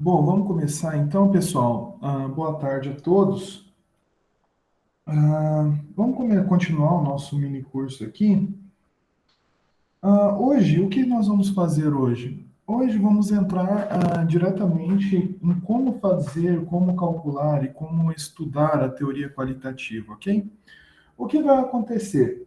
Bom, vamos começar então, pessoal. Boa tarde a todos. Vamos continuar o nosso mini curso aqui. Hoje, o que nós vamos fazer hoje? Hoje vamos entrar diretamente em como fazer, como calcular e como estudar a teoria qualitativa, ok? O que vai acontecer?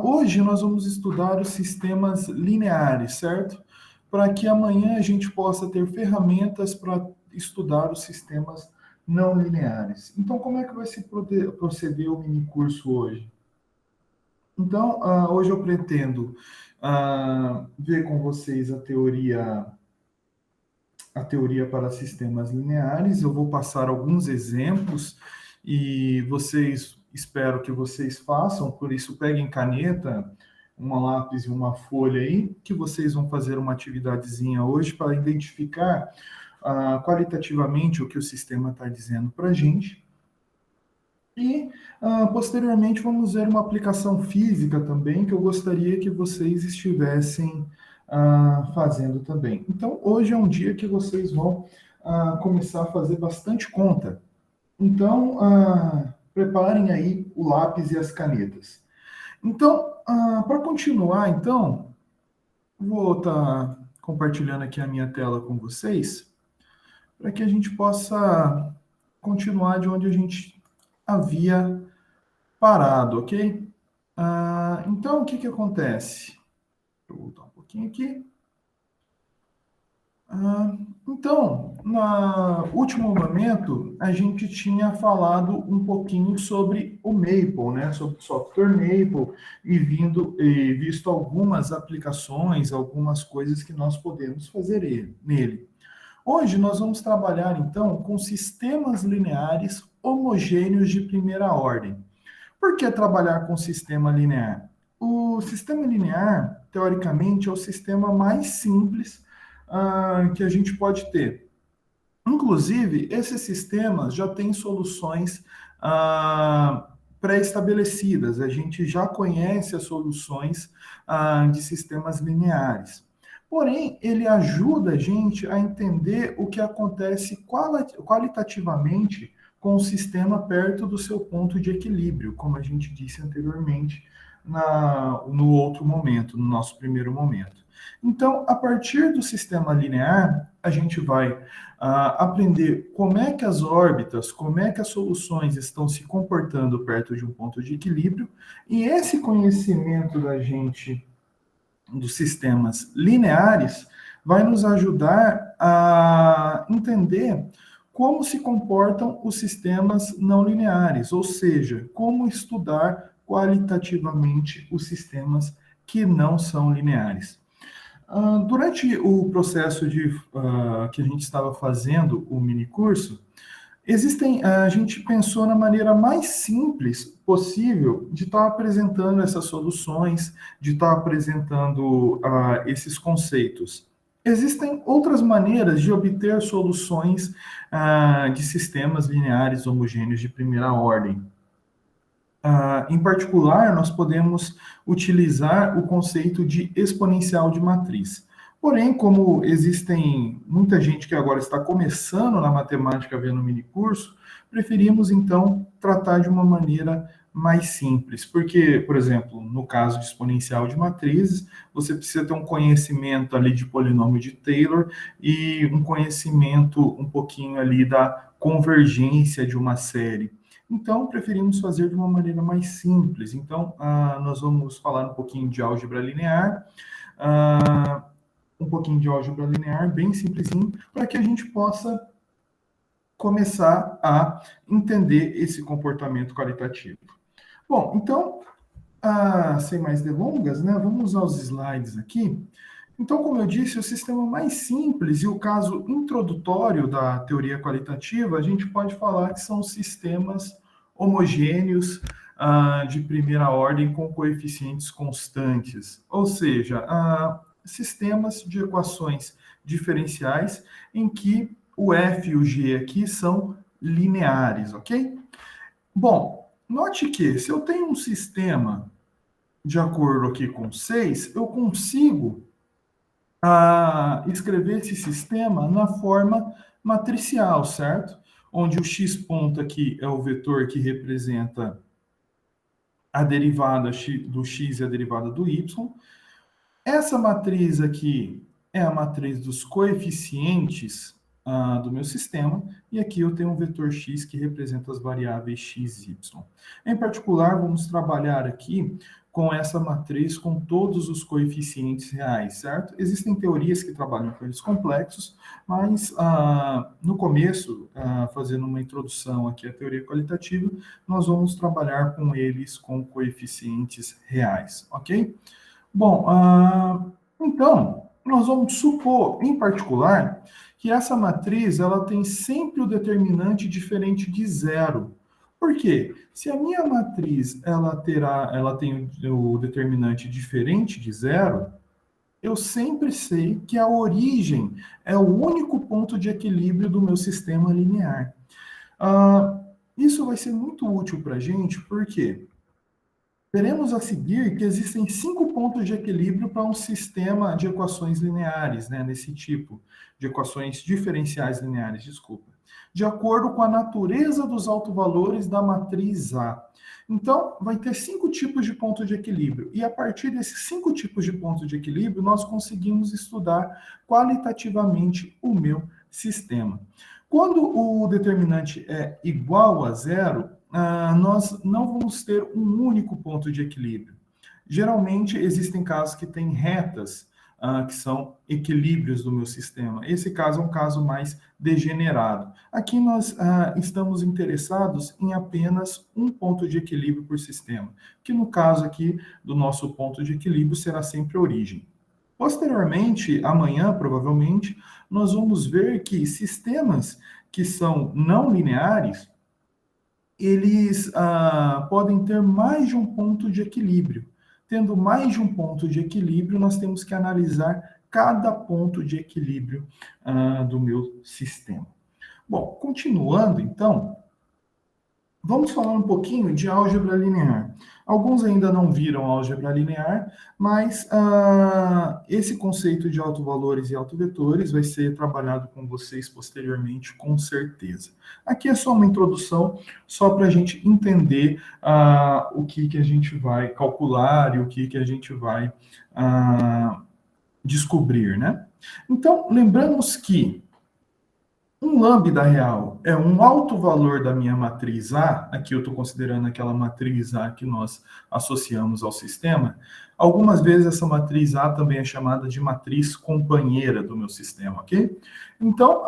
Hoje nós vamos estudar os sistemas lineares, certo? Para que amanhã a gente possa ter ferramentas para estudar os sistemas não lineares. Então, como é que vai se proceder o mini curso hoje? Então, hoje eu pretendo ver com vocês a teoria para sistemas lineares. Eu vou passar alguns exemplos e espero que vocês façam, por isso peguem caneta, uma lápis e uma folha aí, que vocês vão fazer uma atividadezinha hoje para identificar qualitativamente o que o sistema está dizendo para a gente. E, posteriormente, vamos ver uma aplicação física também, que eu gostaria que vocês estivessem fazendo também. Então, hoje é um dia que vocês vão começar a fazer bastante conta. Então, preparem aí o lápis e as canetas. Então, para continuar, então, vou estar compartilhando aqui a minha tela com vocês, para que a gente possa continuar de onde a gente havia parado, ok? Então, o que que acontece? Deixa eu voltar um pouquinho aqui. Então, no último momento, a gente tinha falado um pouquinho sobre o Maple, né? Sobre o software Maple e visto algumas aplicações, algumas coisas que nós podemos fazer nele. Hoje nós vamos trabalhar então com sistemas lineares homogêneos de primeira ordem. Por que trabalhar com sistema linear? O sistema linear, teoricamente, é o sistema mais simples que a gente pode ter. Inclusive, esses sistemas já têm soluções pré-estabelecidas. A gente já conhece as soluções de sistemas lineares. Porém, ele ajuda a gente a entender o que acontece qualitativamente com o sistema perto do seu ponto de equilíbrio, como a gente disse anteriormente no outro momento, no nosso primeiro momento. Então, a partir do sistema linear, a gente vai aprender como é que as órbitas, como é que as soluções estão se comportando perto de um ponto de equilíbrio, e esse conhecimento da gente dos sistemas lineares vai nos ajudar a entender como se comportam os sistemas não lineares, ou seja, como estudar qualitativamente os sistemas que não são lineares. Durante o processo que a gente estava fazendo o mini curso, a gente pensou na maneira mais simples possível de estar apresentando essas soluções, de estar apresentando esses conceitos. Existem outras maneiras de obter soluções de sistemas lineares homogêneos de primeira ordem. Em particular, nós podemos utilizar o conceito de exponencial de matriz. Porém, como existem muita gente que agora está começando na matemática vendo o minicurso, preferimos então tratar de uma maneira mais simples, porque, por exemplo, no caso de exponencial de matrizes, você precisa ter um conhecimento ali de polinômio de Taylor e um conhecimento um pouquinho ali da convergência de uma série. Então, preferimos fazer de uma maneira mais simples. Então, nós vamos falar um pouquinho de álgebra linear, bem simplesinho, para que a gente possa começar a entender esse comportamento qualitativo. Bom, então, sem mais delongas, né, vamos aos slides aqui. Então, como eu disse, o sistema mais simples e o caso introdutório da teoria qualitativa, a gente pode falar que são sistemas homogêneos de primeira ordem com coeficientes constantes, ou seja, sistemas de equações diferenciais em que o f e o g aqui são lineares, ok? Bom, note que se eu tenho um sistema de acordo aqui com 6, eu consigo a escrever esse sistema na forma matricial, certo? Onde o x ponto aqui é o vetor que representa a derivada do x e a derivada do y. Essa matriz aqui é a matriz dos coeficientes do meu sistema, e aqui eu tenho um vetor x que representa as variáveis x e y. Em particular, vamos trabalhar aqui com essa matriz com todos os coeficientes reais, certo? Existem teorias que trabalham com eles complexos, mas no começo, fazendo uma introdução aqui à teoria qualitativa, nós vamos trabalhar com eles com coeficientes reais, ok? Bom, então, nós vamos supor, em particular, que essa matriz ela tem sempre o determinante diferente de zero. Por quê? Se a minha matriz ela tem o determinante diferente de zero, eu sempre sei que a origem é o único ponto de equilíbrio do meu sistema linear. Isso vai ser muito útil para a gente, porque veremos a seguir que existem 5 pontos de equilíbrio para um sistema de equações lineares, né, nesse tipo de equações diferenciais lineares, desculpa, de acordo com a natureza dos autovalores da matriz A. Então, vai ter 5 tipos de pontos de equilíbrio, e a partir desses 5 tipos de pontos de equilíbrio, nós conseguimos estudar qualitativamente o meu sistema. Quando o determinante é igual a zero, nós não vamos ter um único ponto de equilíbrio. Geralmente, existem casos que têm retas, que são equilíbrios do meu sistema. Esse caso é um caso mais degenerado. Aqui nós estamos interessados em apenas um ponto de equilíbrio por sistema, que no caso aqui do nosso ponto de equilíbrio será sempre a origem. Posteriormente, amanhã, provavelmente, nós vamos ver que sistemas que são não lineares, eles podem ter mais de um ponto de equilíbrio. Tendo mais de um ponto de equilíbrio, nós temos que analisar cada ponto de equilíbrio do meu sistema. Bom, continuando, então, vamos falar um pouquinho de álgebra linear. Alguns ainda não viram álgebra linear, mas esse conceito de autovalores e autovetores vai ser trabalhado com vocês posteriormente, com certeza. Aqui é só uma introdução, só para a gente entender o que a gente vai calcular e o que a gente vai descobrir, né? Então, lembramos que um lambda real é um alto valor da minha matriz A, aqui eu estou considerando aquela matriz A que nós associamos ao sistema. Algumas vezes essa matriz A também é chamada de matriz companheira do meu sistema, ok? Então,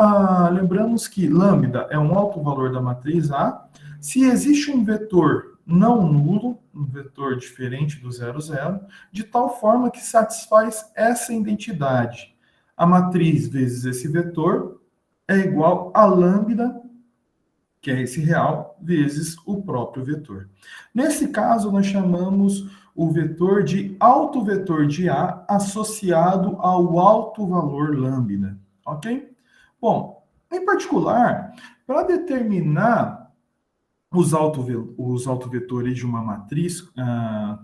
lembramos que lambda é um alto valor da matriz A. Se existe um vetor não nulo, um vetor diferente do zero, zero, de tal forma que satisfaz essa identidade. A matriz vezes esse vetor é igual a lambda, que é esse real, vezes o próprio vetor. Nesse caso, nós chamamos o vetor de autovetor de A associado ao alto valor lambda, ok? Bom, em particular, para determinar os autovetores de uma matriz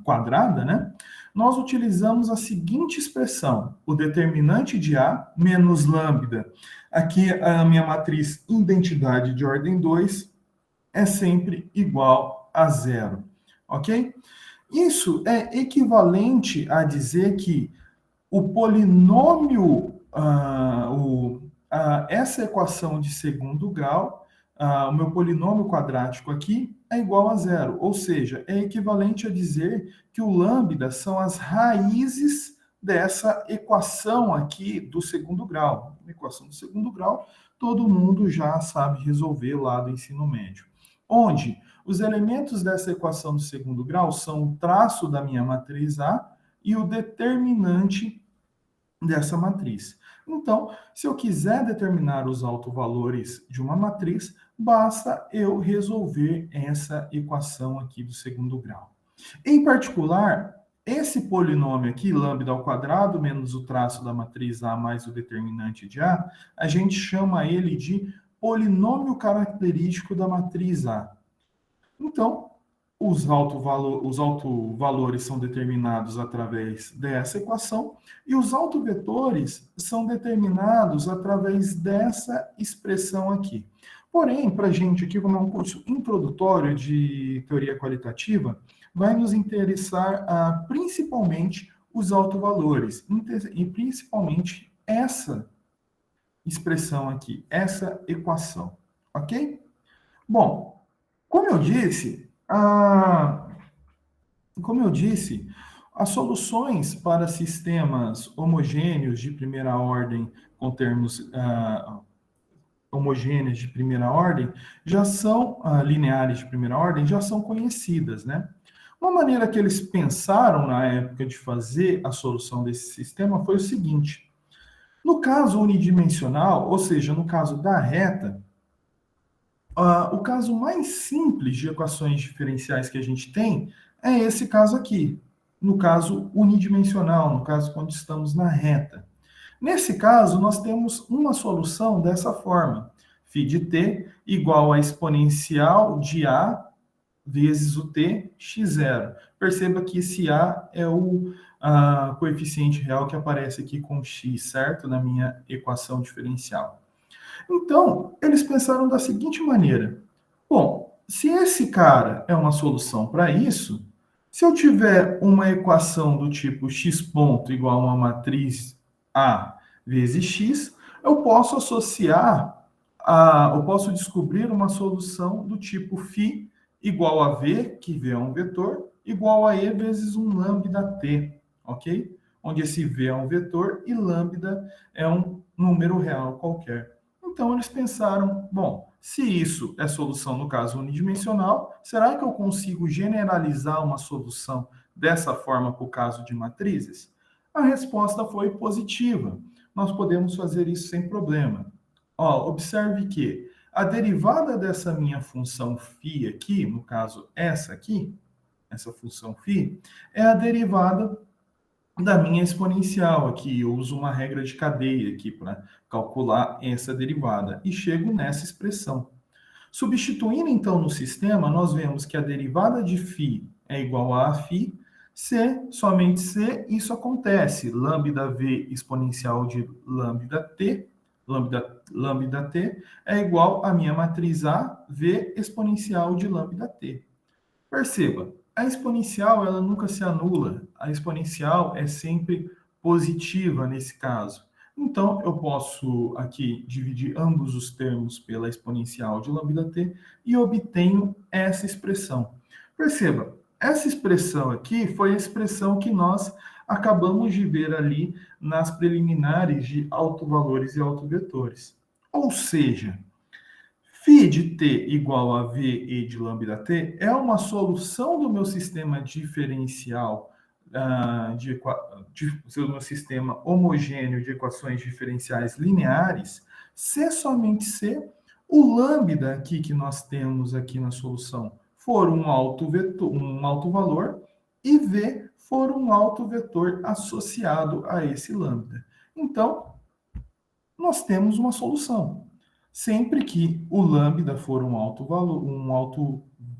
quadrada, né? Nós utilizamos a seguinte expressão: o determinante de A menos lambda. Aqui a minha matriz identidade de ordem 2 é sempre igual a zero, ok? Isso é equivalente a dizer que o polinômio, essa equação de segundo grau, o meu polinômio quadrático aqui é igual a zero, ou seja, é equivalente a dizer que o lambda são as raízes dessa equação aqui do segundo grau. Uma equação do segundo grau, todo mundo já sabe resolver lá do ensino médio. Onde os elementos dessa equação do segundo grau são o traço da minha matriz A e o determinante dessa matriz. Então, se eu quiser determinar os autovalores de uma matriz, basta eu resolver essa equação aqui do segundo grau. Em particular, esse polinômio aqui, lambda ao quadrado menos o traço da matriz A mais o determinante de a gente chama ele de polinômio característico da matriz A. Então, os autovalores são determinados através dessa equação e os autovetores são determinados através dessa expressão aqui. Porém, para a gente aqui, como é um curso introdutório de teoria qualitativa, vai nos interessar principalmente os autovalores, e principalmente essa expressão aqui, essa equação, ok? Bom, como eu disse, as soluções para sistemas homogêneos de primeira ordem, com termos homogêneos de primeira ordem, já são lineares de primeira ordem, já são conhecidas, né? Uma maneira que eles pensaram na época de fazer a solução desse sistema foi o seguinte: no caso unidimensional, ou seja, no caso da reta, o caso mais simples de equações diferenciais que a gente tem é esse caso aqui, no caso unidimensional, no caso quando estamos na reta. Nesse caso, nós temos uma solução dessa forma: φ de t igual a exponencial de a vezes o t x0. Perceba que esse a é o coeficiente real que aparece aqui com x, certo? Na minha equação diferencial. Então, eles pensaram da seguinte maneira: bom, se esse cara é uma solução para isso, se eu tiver uma equação do tipo x ponto igual a uma matriz A vezes x, eu posso eu posso descobrir uma solução do tipo φ igual a v, que v é um vetor, igual a e vezes um lambda t, ok? Onde esse v é um vetor e lambda é um número real qualquer. Então, eles pensaram, bom, se isso é solução no caso unidimensional, será que eu consigo generalizar uma solução dessa forma para o caso de matrizes? A resposta foi positiva. Nós podemos fazer isso sem problema. Ó, observe que a derivada dessa minha função φ aqui, no caso essa aqui, essa função φ, é a derivada da minha exponencial aqui. Eu uso uma regra de cadeia aqui para calcular essa derivada e chego nessa expressão. Substituindo então no sistema, nós vemos que a derivada de φ é igual a φ, se, somente se, isso acontece. Lambda v exponencial de lambda t é igual a minha matriz A, v exponencial de lambda t. Perceba, a exponencial ela nunca se anula. A exponencial é sempre positiva nesse caso. Então, eu posso aqui dividir ambos os termos pela exponencial de lambda t e obtenho essa expressão. Perceba, essa expressão aqui foi a expressão que nós acabamos de ver ali nas preliminares de autovalores e autovetores. Ou seja, φ de t igual a VE de lambda t é uma solução do meu sistema diferencial, do meu sistema homogêneo de equações diferenciais lineares, se somente se o lambda aqui que nós temos aqui na solução for um autovalor e V for um autovetor associado a esse lambda. Então, nós temos uma solução. Sempre que o lambda for um alto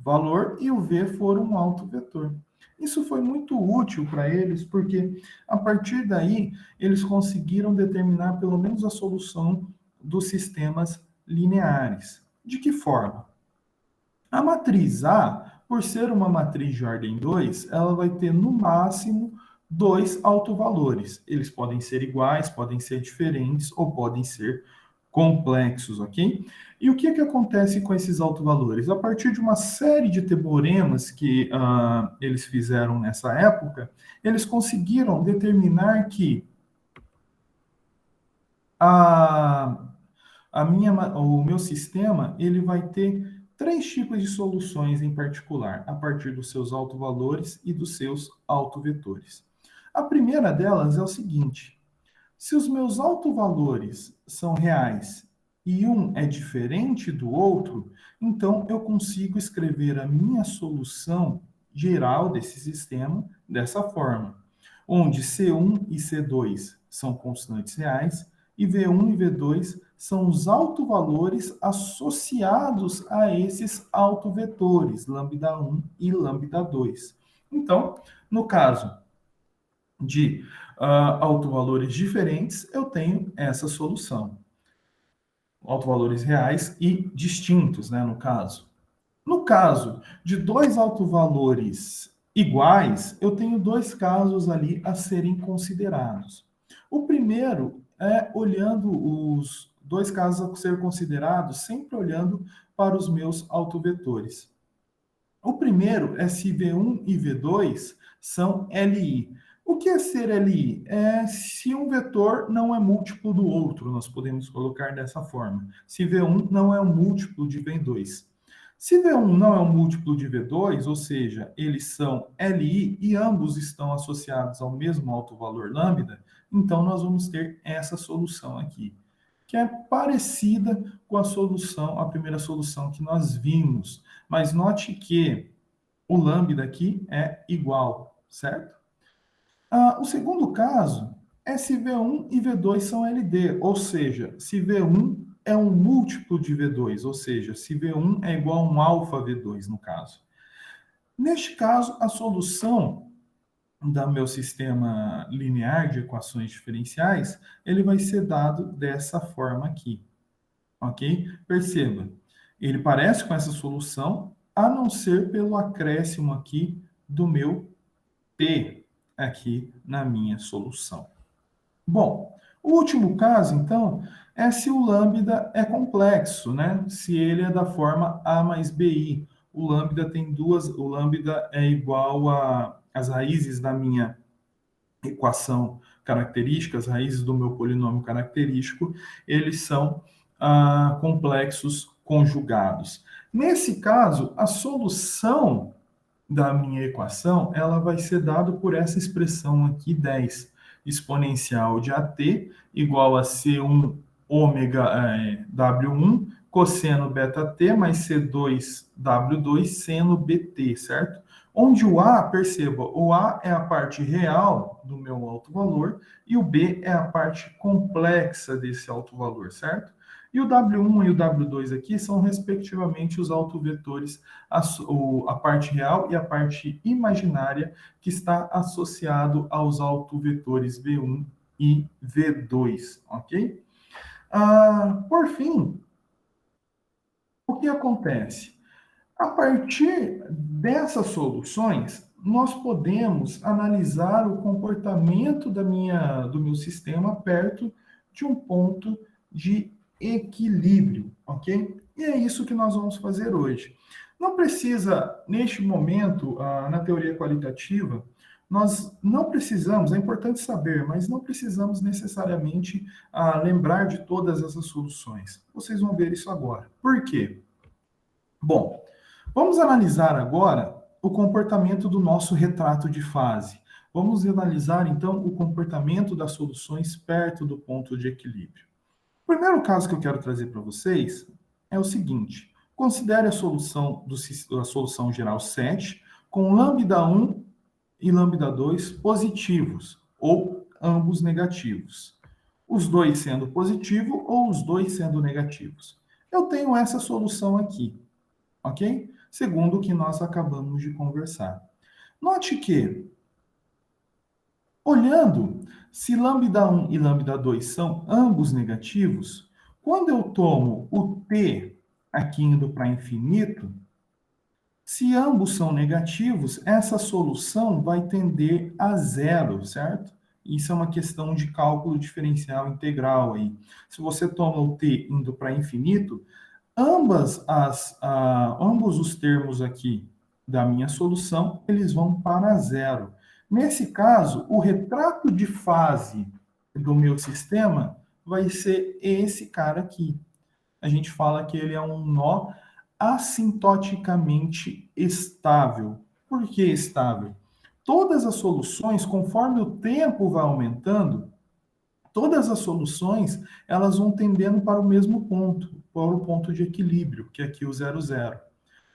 valor e o v for um alto vetor. Isso foi muito útil para eles, porque a partir daí eles conseguiram determinar pelo menos a solução dos sistemas lineares. De que forma? A matriz A, por ser uma matriz de ordem 2, ela vai ter no máximo dois autovalores. Eles podem ser iguais, podem ser diferentes ou podem ser complexos, ok? E o que é que acontece com esses autovalores? A partir de uma série de teoremas que eles fizeram nessa época, eles conseguiram determinar que o meu sistema ele vai ter três tipos de soluções em particular, a partir dos seus autovalores e dos seus autovetores. A primeira delas é o seguinte: se os meus autovalores são reais e um é diferente do outro, então eu consigo escrever a minha solução geral desse sistema dessa forma, onde C1 e C2 são constantes reais e V1 e V2 são os autovalores associados a esses autovetores, lambda 1 e lambda 2. Então, no caso de autovalores diferentes, eu tenho essa solução. Autovalores reais e distintos, né, no caso. No caso de dois autovalores iguais, eu tenho dois casos ali a serem considerados. O primeiro é olhando os dois casos a ser considerados, sempre olhando para os meus autovetores. O primeiro é se V1 e V2 são LI. O que é ser LI? É se um vetor não é múltiplo do outro, nós podemos colocar dessa forma. Se V1 não é um múltiplo de V2. Se V1 não é um múltiplo de V2, ou seja, eles são LI e ambos estão associados ao mesmo autovalor lambda, então nós vamos ter essa solução aqui, que é parecida com a solução, a primeira solução que nós vimos. Mas note que o lambda aqui é igual, certo? O segundo caso é se V1 e V2 são LD, ou seja, se V1 é um múltiplo de V2, ou seja, se V1 é igual a um alfa V2, no caso. Neste caso, a solução do meu sistema linear de equações diferenciais, ele vai ser dado dessa forma aqui, ok? Perceba, ele parece com essa solução, a não ser pelo acréscimo aqui do meu P aqui na minha solução. Bom, o último caso, então, é se o lambda é complexo, né? Se ele é da forma A mais BI. O lambda tem duas, o lambda é igual às raízes da minha equação característica, as raízes do meu polinômio característico, eles são complexos conjugados. Nesse caso, a solução da minha equação, ela vai ser dada por essa expressão aqui, 10, exponencial de AT igual a C1 ômega W1 cosseno beta T mais C2 W2 seno BT, certo? Onde o A, perceba, o A é a parte real do meu alto valor e o B é a parte complexa desse alto valor, certo? E o W1 e o W2 aqui são, respectivamente, os autovetores, a parte real e a parte imaginária, que está associado aos autovetores V1 e V2, ok? Por fim, o que acontece? A partir dessas soluções, nós podemos analisar o comportamento do meu sistema perto de um ponto de equilíbrio, ok? E é isso que nós vamos fazer hoje. Não precisa, neste momento, na teoria qualitativa, nós não precisamos, é importante saber, mas não precisamos necessariamente lembrar de todas essas soluções. Vocês vão ver isso agora. Por quê? Bom, vamos analisar agora o comportamento do nosso retrato de fase. Vamos analisar, então, o comportamento das soluções perto do ponto de equilíbrio. O primeiro caso que eu quero trazer para vocês é o seguinte. Considere a solução geral 7 com lambda 1 e lambda 2 positivos, ou ambos negativos. Os dois sendo positivo ou os dois sendo negativos. Eu tenho essa solução aqui, ok? Segundo o que nós acabamos de conversar. Note que, olhando se lambda 1 e lambda 2 são ambos negativos, quando eu tomo o t aqui indo para infinito, se ambos são negativos, essa solução vai tender a zero, certo? Isso é uma questão de cálculo diferencial integral aí. Se você toma o t indo para infinito, ambos os termos aqui da minha solução, eles vão para zero. Nesse caso, o retrato de fase do meu sistema vai ser esse cara aqui. A gente fala que ele é um nó assintoticamente estável. Por que estável? Todas as soluções, conforme o tempo vai aumentando, todas as soluções, elas vão tendendo para o mesmo ponto, para o ponto de equilíbrio, que é aqui o 0, 0.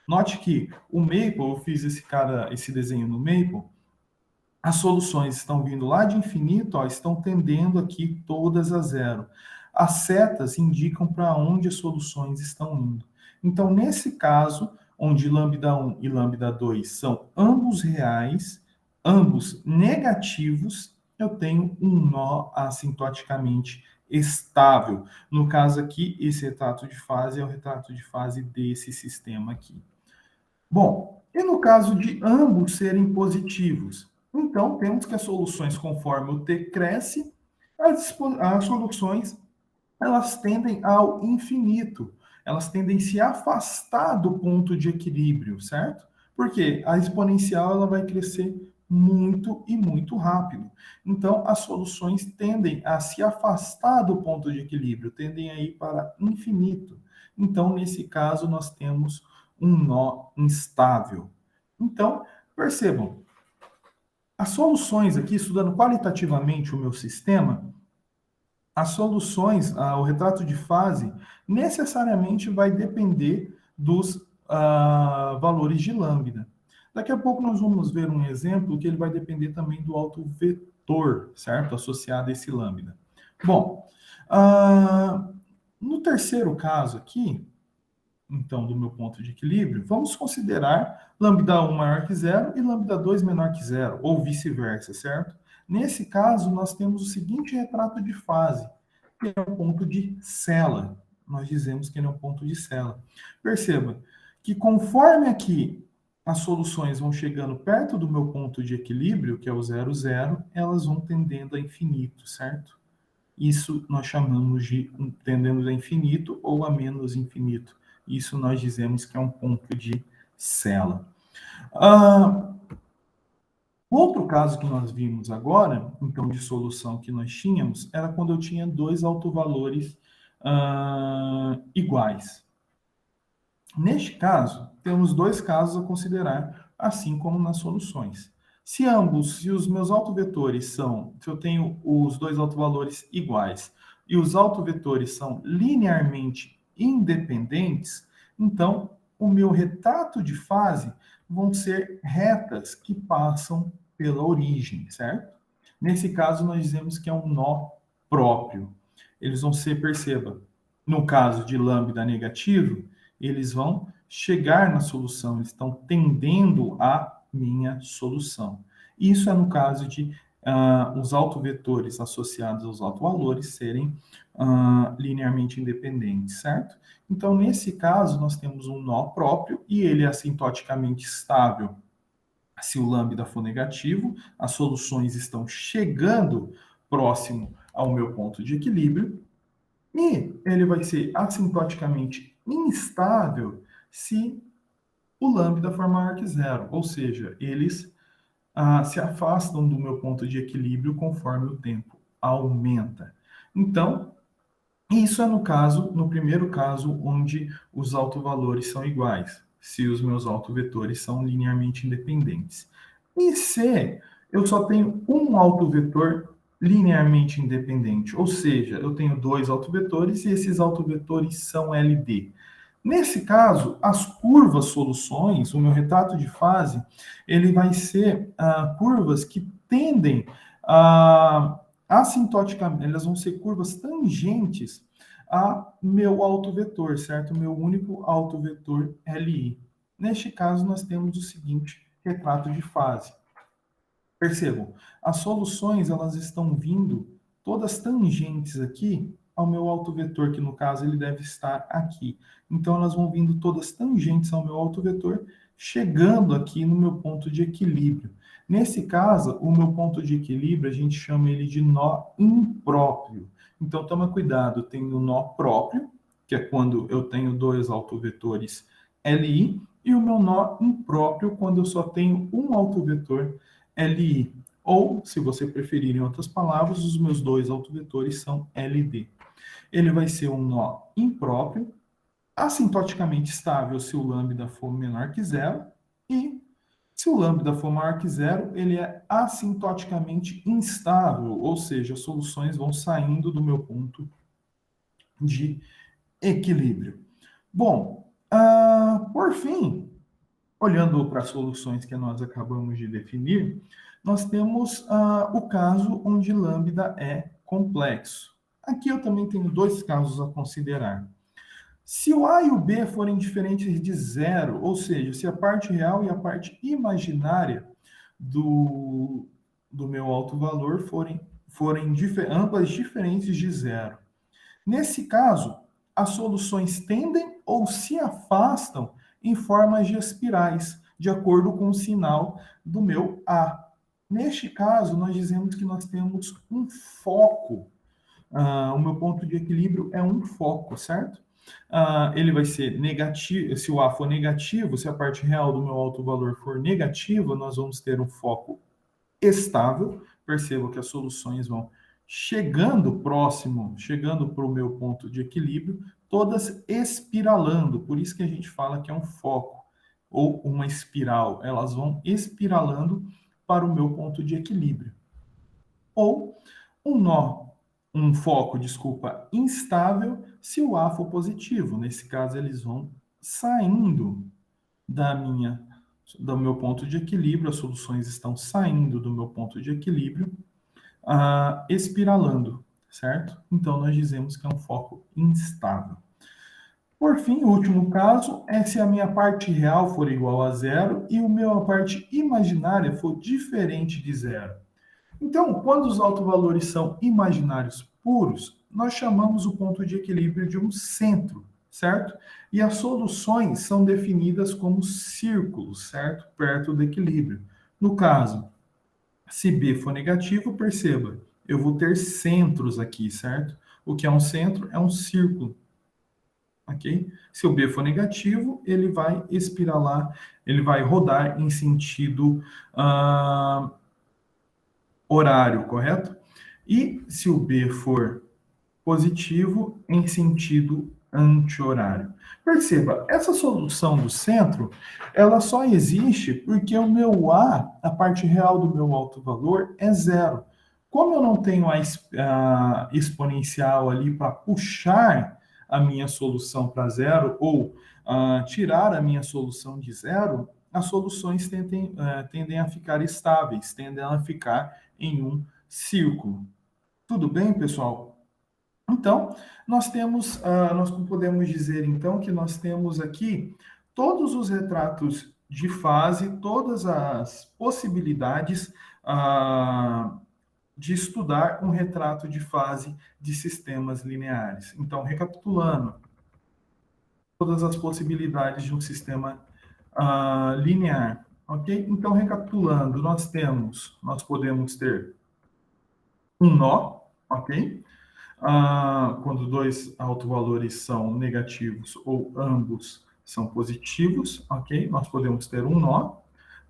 Note que o Maple, eu fiz esse desenho no Maple, as soluções estão vindo lá de infinito, ó, estão tendendo aqui todas a zero. as setas indicam para onde as soluções estão indo. Então, nesse caso, onde lambda 1 e lambda 2 são ambos reais, ambos negativos, eu tenho um nó assintoticamente estável. No caso aqui, esse retrato de fase é o retrato de fase desse sistema aqui. Bom, e no caso de ambos serem positivos? Então, temos que as soluções, conforme o t cresce, as soluções elas tendem ao infinito. Elas tendem a se afastar do ponto de equilíbrio, certo? Porque a exponencial ela vai crescer muito e muito rápido. Então, as soluções tendem a se afastar do ponto de equilíbrio, tendem a ir para infinito. Então, nesse caso, nós temos um nó instável. Então, percebam, as soluções aqui, estudando qualitativamente o meu sistema, as soluções, o retrato de fase, necessariamente vai depender dos valores de lambda. Daqui a pouco nós vamos ver um exemplo que ele vai depender também do autovetor, certo? Associado a esse lambda. Bom, no terceiro caso aqui, então, do meu ponto de equilíbrio, vamos considerar lambda 1 maior que zero e lambda 2 menor que zero, ou vice-versa, certo? Nesse caso, nós temos o seguinte retrato de fase, que é o ponto de Sela. Nós dizemos que ele é um ponto de Sela. Perceba que conforme aqui as soluções vão chegando perto do meu ponto de equilíbrio, que é o zero, zero, elas vão tendendo a infinito, certo? Isso nós chamamos de tendendo a infinito ou a menos infinito. Isso nós dizemos que é um ponto de Sela. Outro caso que nós vimos agora, então, de solução que nós tínhamos, era quando eu tinha dois autovalores iguais. Neste caso, temos dois casos a considerar, assim como nas soluções. Se os meus autovetores são, se eu tenho os dois autovalores iguais e os autovetores são linearmente independentes, então o meu retrato de fase vão ser retas que passam pela origem, certo? Nesse caso, nós dizemos que é um nó próprio. Eles vão ser, perceba, no caso de lambda negativo, eles vão chegar na solução, eles estão tendendo à minha solução. Isso é no caso de os autovetores associados aos autovalores serem linearmente independentes, certo? Então, nesse caso, nós temos um nó próprio e ele é assintoticamente estável. Se o lambda for negativo, as soluções estão chegando próximo ao meu ponto de equilíbrio, e ele vai ser assintoticamente instável se o lambda for maior que zero, ou seja, eles se afastam do meu ponto de equilíbrio conforme o tempo aumenta. Então, isso é no primeiro caso, onde os autovalores são iguais, se os meus autovetores são linearmente independentes. E se eu só tenho um autovetor linearmente independente, ou seja, eu tenho dois autovetores e esses autovetores são LD. Nesse caso, as curvas soluções, o meu retrato de fase, ele vai ser curvas que tendem a assintoticamente, elas vão ser curvas tangentes a meu autovetor, certo? Meu único autovetor LI. Neste caso, nós temos o seguinte retrato de fase. Percebam, as soluções elas estão vindo todas tangentes aqui ao meu autovetor, que no caso ele deve estar aqui. Então elas vão vindo todas tangentes ao meu autovetor, chegando aqui no meu ponto de equilíbrio. Nesse caso, o meu ponto de equilíbrio, a gente chama ele de nó impróprio. Então toma cuidado, tem o nó próprio, que é quando eu tenho dois autovetores LI, e o meu nó impróprio, quando eu só tenho um autovetor LI. Ou, se você preferir em outras palavras, os meus dois autovetores são LD. Ele vai ser um nó impróprio, assintoticamente estável se o lambda for menor que zero, e se o lambda for maior que zero, ele é assintoticamente instável, ou seja, as soluções vão saindo do meu ponto de equilíbrio. Bom, por fim, olhando para as soluções que nós acabamos de definir, nós temos o caso onde lambda é complexo. Aqui eu também tenho dois casos a considerar. Se o A e o B forem diferentes de zero, ou seja, se a parte real e a parte imaginária do meu alto valor forem ambas diferentes de zero. Nesse caso, as soluções tendem ou se afastam em formas de espirais, de acordo com o sinal do meu A. Neste caso, nós dizemos que nós temos um foco. O meu ponto de equilíbrio é um foco, certo? Ele vai ser negativo. Se o A for negativo, se a parte real do meu alto valor for negativa, nós vamos ter um foco estável. Perceba que as soluções vão chegando para o meu ponto de equilíbrio, todas espiralando. Por isso que a gente fala que é um foco ou uma espiral. Elas vão espiralando para o meu ponto de equilíbrio. Ou um foco, instável, se o A for positivo. Nesse caso, eles vão saindo do meu ponto de equilíbrio, as soluções estão saindo do meu ponto de equilíbrio, espiralando, certo? Então, nós dizemos que é um foco instável. Por fim, o último caso é se a minha parte real for igual a zero e a minha parte imaginária for diferente de zero. Então, quando os autovalores são imaginários puros, nós chamamos o ponto de equilíbrio de um centro, certo? E as soluções são definidas como círculos, certo? Perto do equilíbrio. No caso, se B for negativo, perceba, eu vou ter centros aqui, certo? O que é um centro? É um círculo, ok? Se o B for negativo, ele vai espiralar, ele vai rodar em sentido horário, correto? E se o B for positivo, em sentido anti-horário. Perceba, essa solução do centro, ela só existe porque o meu a parte real do meu alto valor é zero. Como eu não tenho a exponencial ali para puxar a minha solução para zero ou tirar a minha solução de zero, as soluções tendem a ficar estáveis, tendem a ficar em um círculo. Tudo bem, pessoal? Então, nós podemos dizer então que nós temos aqui todos os retratos de fase, todas as possibilidades de estudar um retrato de fase de sistemas lineares. Então, recapitulando, todas as possibilidades de um sistema linear, ok? Então, recapitulando, nós podemos ter um nó, ok? Quando dois autovalores são negativos ou ambos são positivos, ok? Nós podemos ter um nó.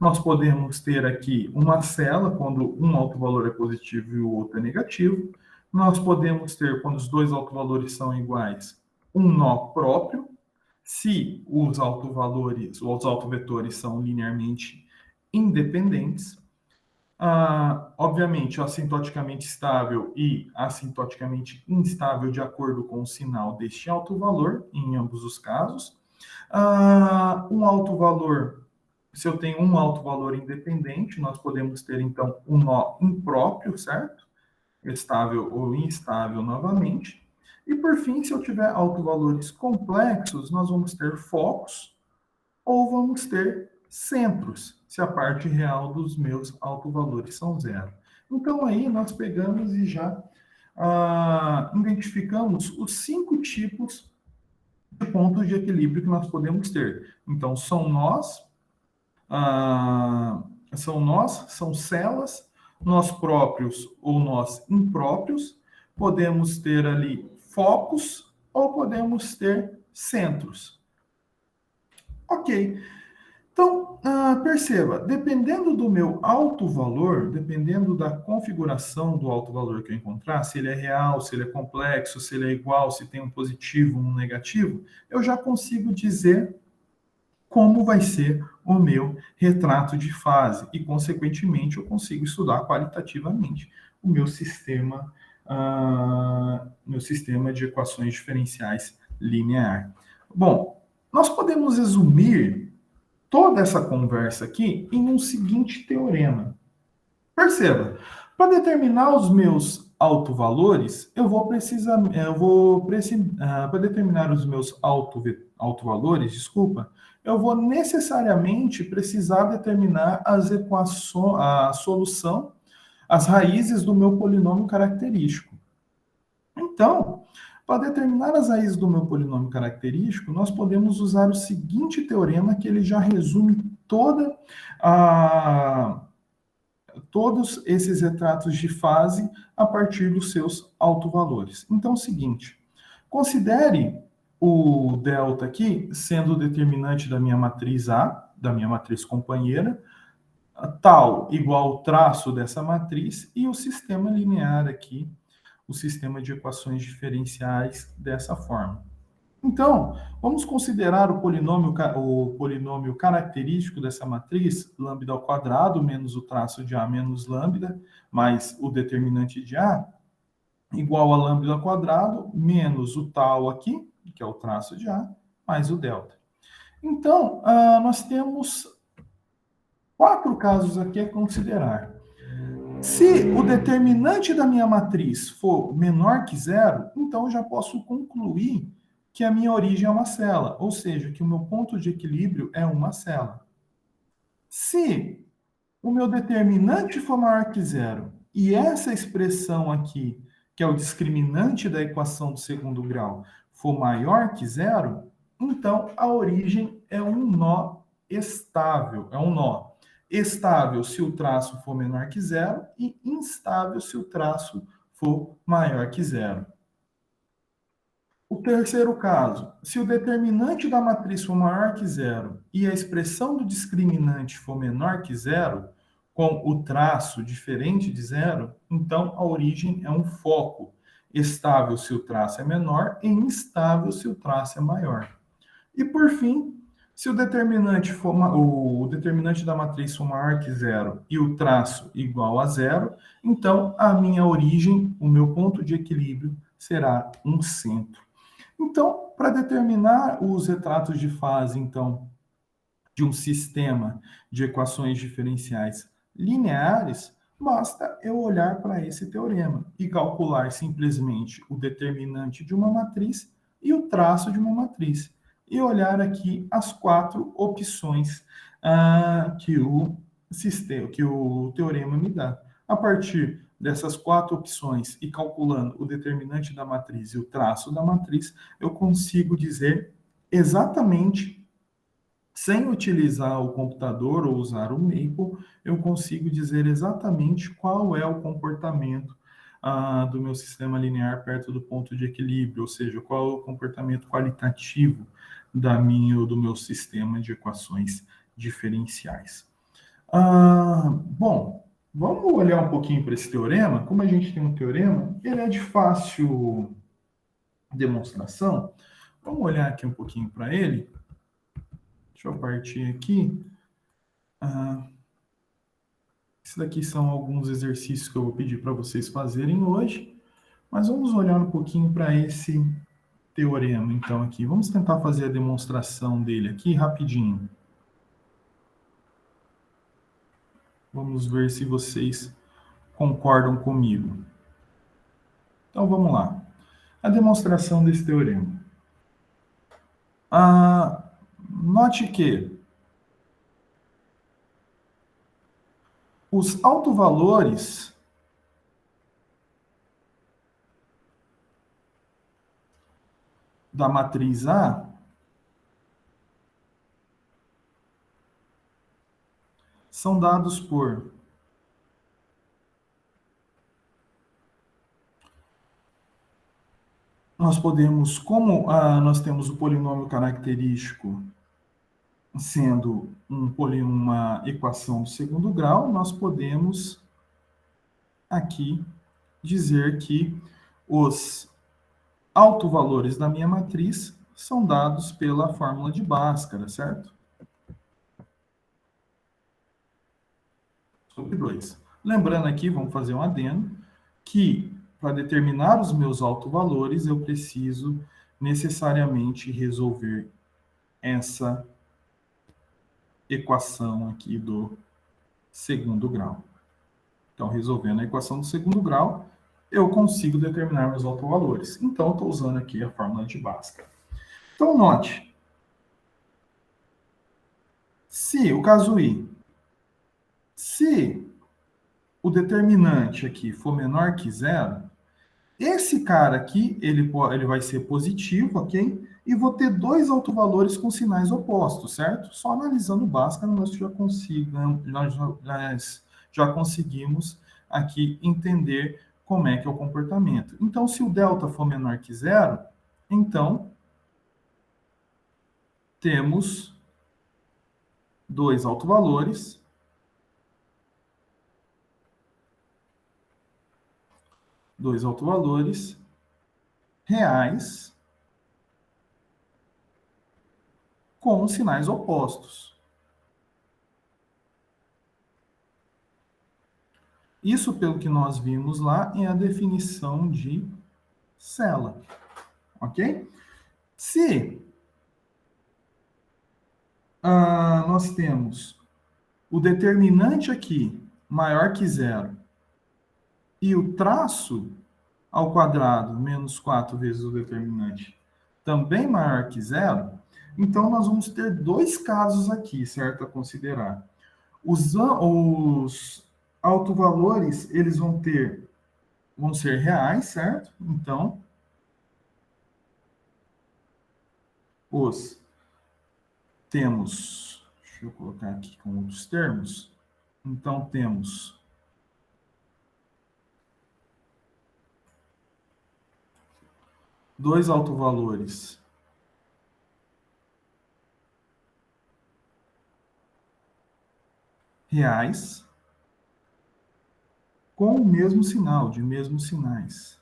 Nós podemos ter aqui uma cela, quando um autovalor é positivo e o outro é negativo. Nós podemos ter, quando os dois autovalores são iguais, um nó próprio, se os autovetores são linearmente independentes. Obviamente, assintoticamente estável e assintoticamente instável de acordo com o sinal deste alto valor, em ambos os casos. Um alto valor, se eu tenho um alto valor independente, nós podemos ter, então, um nó impróprio, certo? Estável ou instável novamente. E, por fim, se eu tiver autovalores complexos, nós vamos ter focos ou vamos ter centros, se a parte real dos meus autovalores são zero. Então, aí nós pegamos e já identificamos os 5 tipos de pontos de equilíbrio que nós podemos ter. Então, são nós, são celas, nós próprios ou nós impróprios, podemos ter ali focos ou podemos ter centros. Ok. Então, perceba, dependendo do meu alto valor, dependendo da configuração do alto valor que eu encontrar, se ele é real, se ele é complexo, se ele é igual, se tem um positivo, um negativo, eu já consigo dizer como vai ser o meu retrato de fase e, consequentemente, eu consigo estudar qualitativamente o meu sistema de equações diferenciais linear. Bom, nós podemos resumir toda essa conversa aqui em um seguinte teorema. Perceba, para determinar os meus autovalores, eu vou precisar, para determinar os meus autovalores, desculpa, eu vou necessariamente precisar determinar as equações, a solução, as raízes do meu polinômio característico. Então, para determinar as raízes do meu polinômio característico, nós podemos usar o seguinte teorema, que ele já resume todos esses retratos de fase a partir dos seus autovalores. Então, é o seguinte, considere o delta aqui sendo o determinante da minha matriz A, da minha matriz companheira, tal igual ao traço dessa matriz, e o sistema linear aqui, o sistema de equações diferenciais dessa forma. Então, vamos considerar o polinômio característico dessa matriz, lambda ao quadrado menos o traço de A menos lambda, mais o determinante de A, igual a lambda ao quadrado menos o tal aqui, que é o traço de A, mais o delta. Então, nós temos 4 casos aqui a considerar. Se o determinante da minha matriz for menor que zero, então eu já posso concluir que a minha origem é uma cela, ou seja, que o meu ponto de equilíbrio é uma cela. Se o meu determinante for maior que zero, e essa expressão aqui, que é o discriminante da equação do segundo grau, for maior que zero, então a origem é um nó estável, é um nó estável se o traço for menor que zero e instável se o traço for maior que zero. O terceiro caso, se o determinante da matriz for maior que zero e a expressão do discriminante for menor que zero, com o traço diferente de zero, então a origem é um foco, estável se o traço é menor e instável se o traço é maior. E por fim, se o determinante da matriz for maior que zero e o traço igual a zero, então a minha origem, o meu ponto de equilíbrio, será um centro. Então, para determinar os retratos de fase, então, de um sistema de equações diferenciais lineares, basta eu olhar para esse teorema e calcular simplesmente o determinante de uma matriz e o traço de uma matriz. E olhar aqui as 4 opções que o teorema me dá. A partir dessas 4 opções e calculando o determinante da matriz e o traço da matriz, eu consigo dizer exatamente, sem utilizar o computador ou usar o Maple, eu consigo dizer exatamente qual é o comportamento do meu sistema linear perto do ponto de equilíbrio, ou seja, qual é o comportamento qualitativo do meu sistema de equações diferenciais. Bom, vamos olhar um pouquinho para esse teorema. Como a gente tem um teorema, ele é de fácil demonstração. Vamos olhar aqui um pouquinho para ele. Deixa eu partir aqui. Esses daqui são alguns exercícios que eu vou pedir para vocês fazerem hoje. Mas vamos olhar um pouquinho para esse teorema, então, aqui. Vamos tentar fazer a demonstração dele aqui rapidinho. Vamos ver se vocês concordam comigo. Então, vamos lá. A demonstração desse teorema. Note que os autovalores da matriz A são dados por nós podemos, como nós temos o polinômio característico sendo uma equação do segundo grau, nós podemos aqui dizer que os autovalores da minha matriz são dados pela fórmula de Bhaskara, certo? Sobre 2. Lembrando aqui, vamos fazer um adendo, que para determinar os meus autovalores, eu preciso necessariamente resolver essa equação aqui do segundo grau. Então, resolvendo a equação do segundo grau, eu consigo determinar meus autovalores. Então, eu estou usando aqui a fórmula de Bhaskara. Então, note, se o caso I, se o determinante aqui for menor que zero, esse cara aqui, ele vai ser positivo, ok? E vou ter dois autovalores com sinais opostos, certo? Só analisando o Bhaskara, nós já conseguimos aqui entender como é que é o comportamento. Então, se o delta for menor que zero, então temos dois autovalores reais com sinais opostos. Isso, pelo que nós vimos lá, é a definição de Sela, ok? Se nós temos o determinante aqui maior que zero e o traço ao quadrado menos 4 vezes o determinante também maior que zero, então nós vamos ter dois casos aqui, certo, a considerar. Os autovalores, eles vão ser reais, certo? Então, deixa eu colocar aqui com outros termos. Então, temos dois autovalores reais com o mesmo sinal, de mesmos sinais.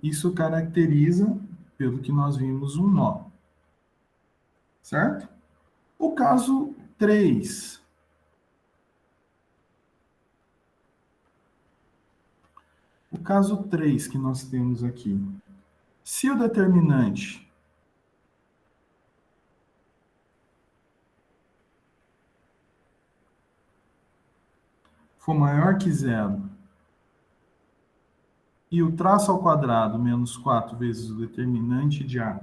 Isso caracteriza, pelo que nós vimos, um nó. Certo? O caso 3. O caso 3 que nós temos aqui. Se o determinante for maior que zero e o traço ao quadrado menos 4 vezes o determinante de A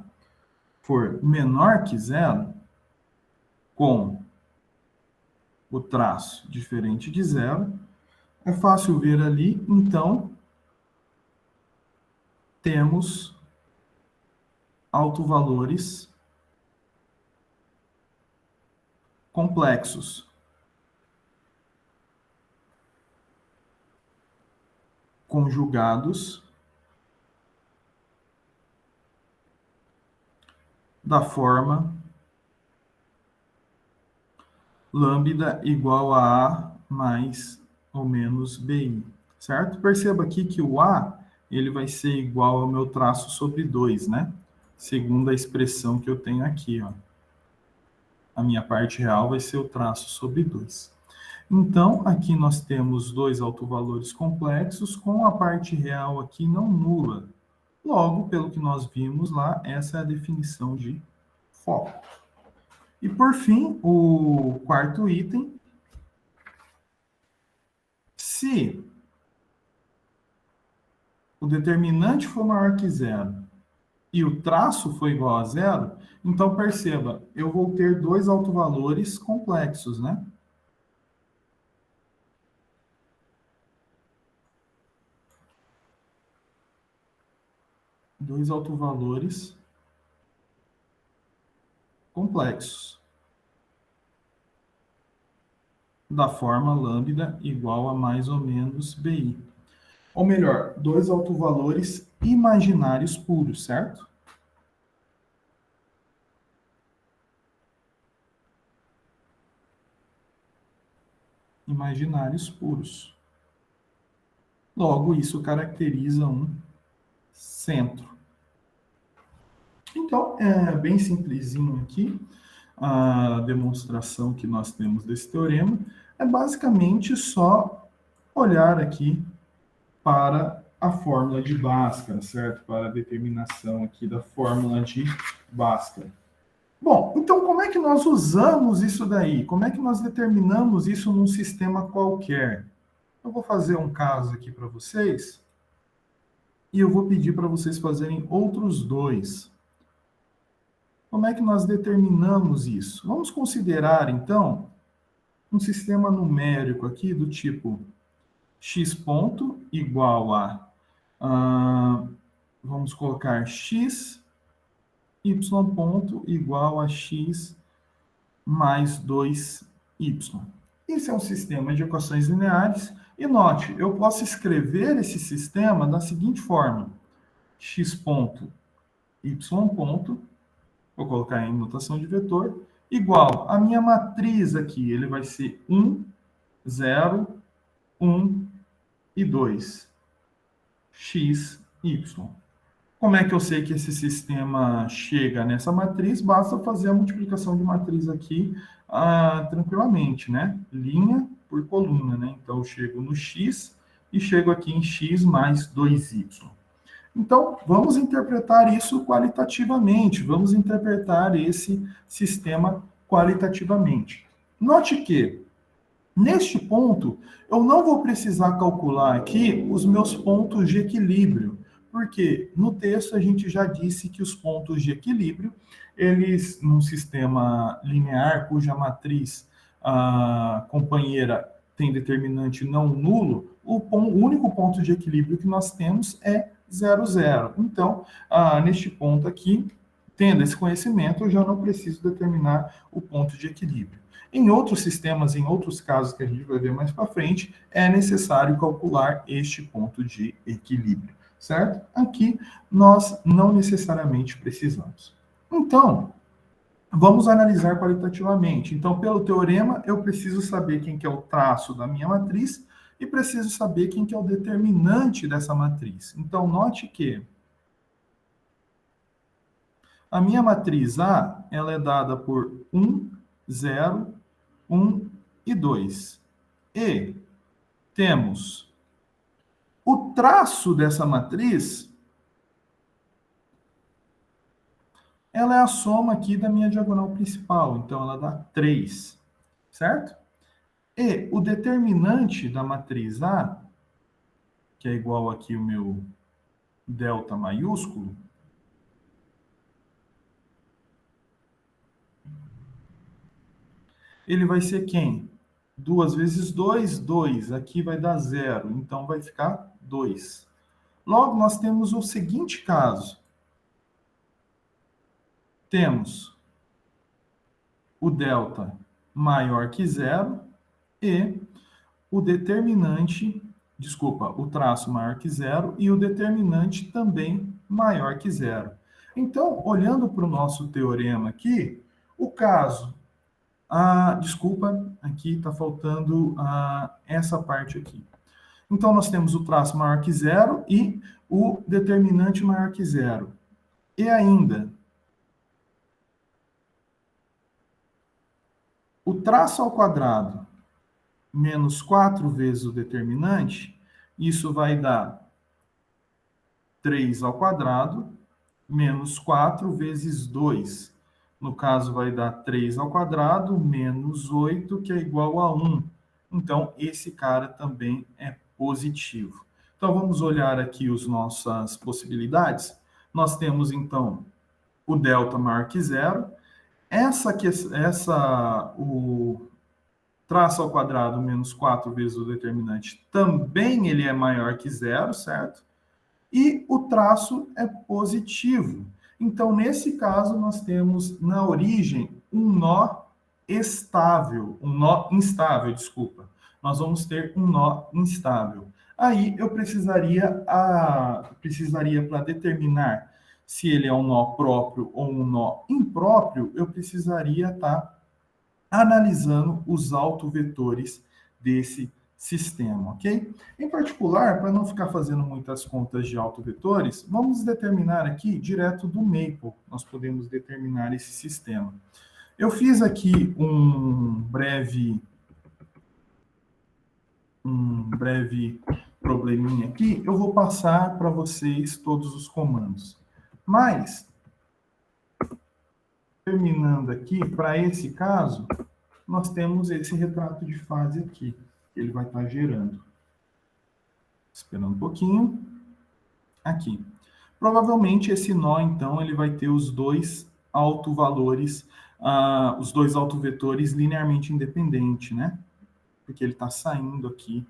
for menor que zero, com o traço diferente de zero, é fácil ver ali, então, temos autovalores complexos, conjugados da forma lambda igual a A mais ou menos BI, certo? Perceba aqui que o A, ele vai ser igual ao meu traço sobre 2, né? Segundo a expressão que eu tenho aqui, ó. A minha parte real vai ser o traço sobre 2. Então, aqui nós temos dois autovalores complexos com a parte real aqui não nula. Logo, pelo que nós vimos lá, essa é a definição de foco. E por fim, o quarto item, se o determinante for maior que zero e o traço for igual a zero, então perceba, eu vou ter dois autovalores complexos, né? Dois autovalores complexos. Da forma lambda igual a mais ou menos BI. Ou melhor, dois autovalores imaginários puros, certo? Imaginários puros. Logo, isso caracteriza um centro. Então, é bem simplesinho aqui a demonstração que nós temos desse teorema. É basicamente só olhar aqui para a fórmula de Bhaskara, certo? Para a determinação aqui da fórmula de Bhaskara. Bom, então como é que nós usamos isso daí? Como é que nós determinamos isso num sistema qualquer? Eu vou fazer um caso aqui para vocês e eu vou pedir para vocês fazerem outros dois. Como é que nós determinamos isso? Vamos considerar, então, um sistema numérico aqui do tipo x ponto igual vamos colocar x, y ponto igual a x mais 2y. Esse é um sistema de equações lineares. E note, eu posso escrever esse sistema da seguinte forma: x ponto, y ponto, vou colocar em notação de vetor, igual a minha matriz aqui, ele vai ser 1, 0, 1 e 2, x, y. Como é que eu sei que esse sistema chega nessa matriz? Basta fazer a multiplicação de matriz aqui tranquilamente, né? Linha por coluna, né? Então, eu chego no x e chego aqui em x mais 2y. Então, vamos interpretar isso qualitativamente, vamos interpretar esse sistema qualitativamente. Note que, neste ponto, eu não vou precisar calcular aqui os meus pontos de equilíbrio, porque no texto a gente já disse que os pontos de equilíbrio, eles, num sistema linear cuja matriz companheira tem determinante não nulo, o único ponto de equilíbrio que nós temos é 0, 0. Então, neste ponto aqui, tendo esse conhecimento, eu já não preciso determinar o ponto de equilíbrio. Em outros sistemas, em outros casos que a gente vai ver mais para frente, é necessário calcular este ponto de equilíbrio, certo? Aqui nós não necessariamente precisamos. Então, vamos analisar qualitativamente. Então, pelo teorema, eu preciso saber quem que é o traço da minha matriz e preciso saber quem que é o determinante dessa matriz. Então, note que a minha matriz A, ela é dada por 1, 0, 1 e 2. E temos o traço dessa matriz, ela é a soma aqui da minha diagonal principal, então ela dá 3, certo? E o determinante da matriz A, que é igual aqui o meu delta maiúsculo, ele vai ser quem? 2 vezes 2, 2. Aqui vai dar 0, então vai ficar 2. Logo, nós temos o seguinte caso. Temos o delta maior que 0 e o determinante, o traço maior que 0 e o determinante também maior que 0. Então, olhando para o nosso teorema aqui, o caso, aqui está faltando essa parte aqui. Então, nós temos o traço maior que 0 e o determinante maior que 0. E ainda, o traço ao quadrado menos 4 vezes o determinante, isso vai dar 3 ao quadrado menos 4 vezes 2. No caso, vai dar 3 ao quadrado menos 8, que é igual a 1. Então, esse cara também é positivo. Então, vamos olhar aqui as nossas possibilidades. Nós temos, então, o delta maior que 0. O traço ao quadrado menos 4 vezes o determinante também ele é maior que 0, certo? E o traço é positivo. Então, nesse caso, nós temos na origem um nó estável, um nó instável, desculpa. Nós vamos ter um nó instável. Aí eu precisaria para determinar se ele é um nó próprio ou um nó impróprio, eu precisaria estar analisando os autovetores desse sistema, ok? Em particular, para não ficar fazendo muitas contas de autovetores, vamos determinar aqui direto do Maple, nós podemos determinar esse sistema. Eu fiz aqui um breve um breve probleminha aqui, eu vou passar para vocês todos os comandos. Mas, terminando aqui, para esse caso, nós temos esse retrato de fase aqui, que ele vai estar gerando. Esperando um pouquinho. Aqui. Provavelmente esse nó, então, ele vai ter os dois autovalores, os dois autovetores linearmente independentes, né? Porque ele está saindo aqui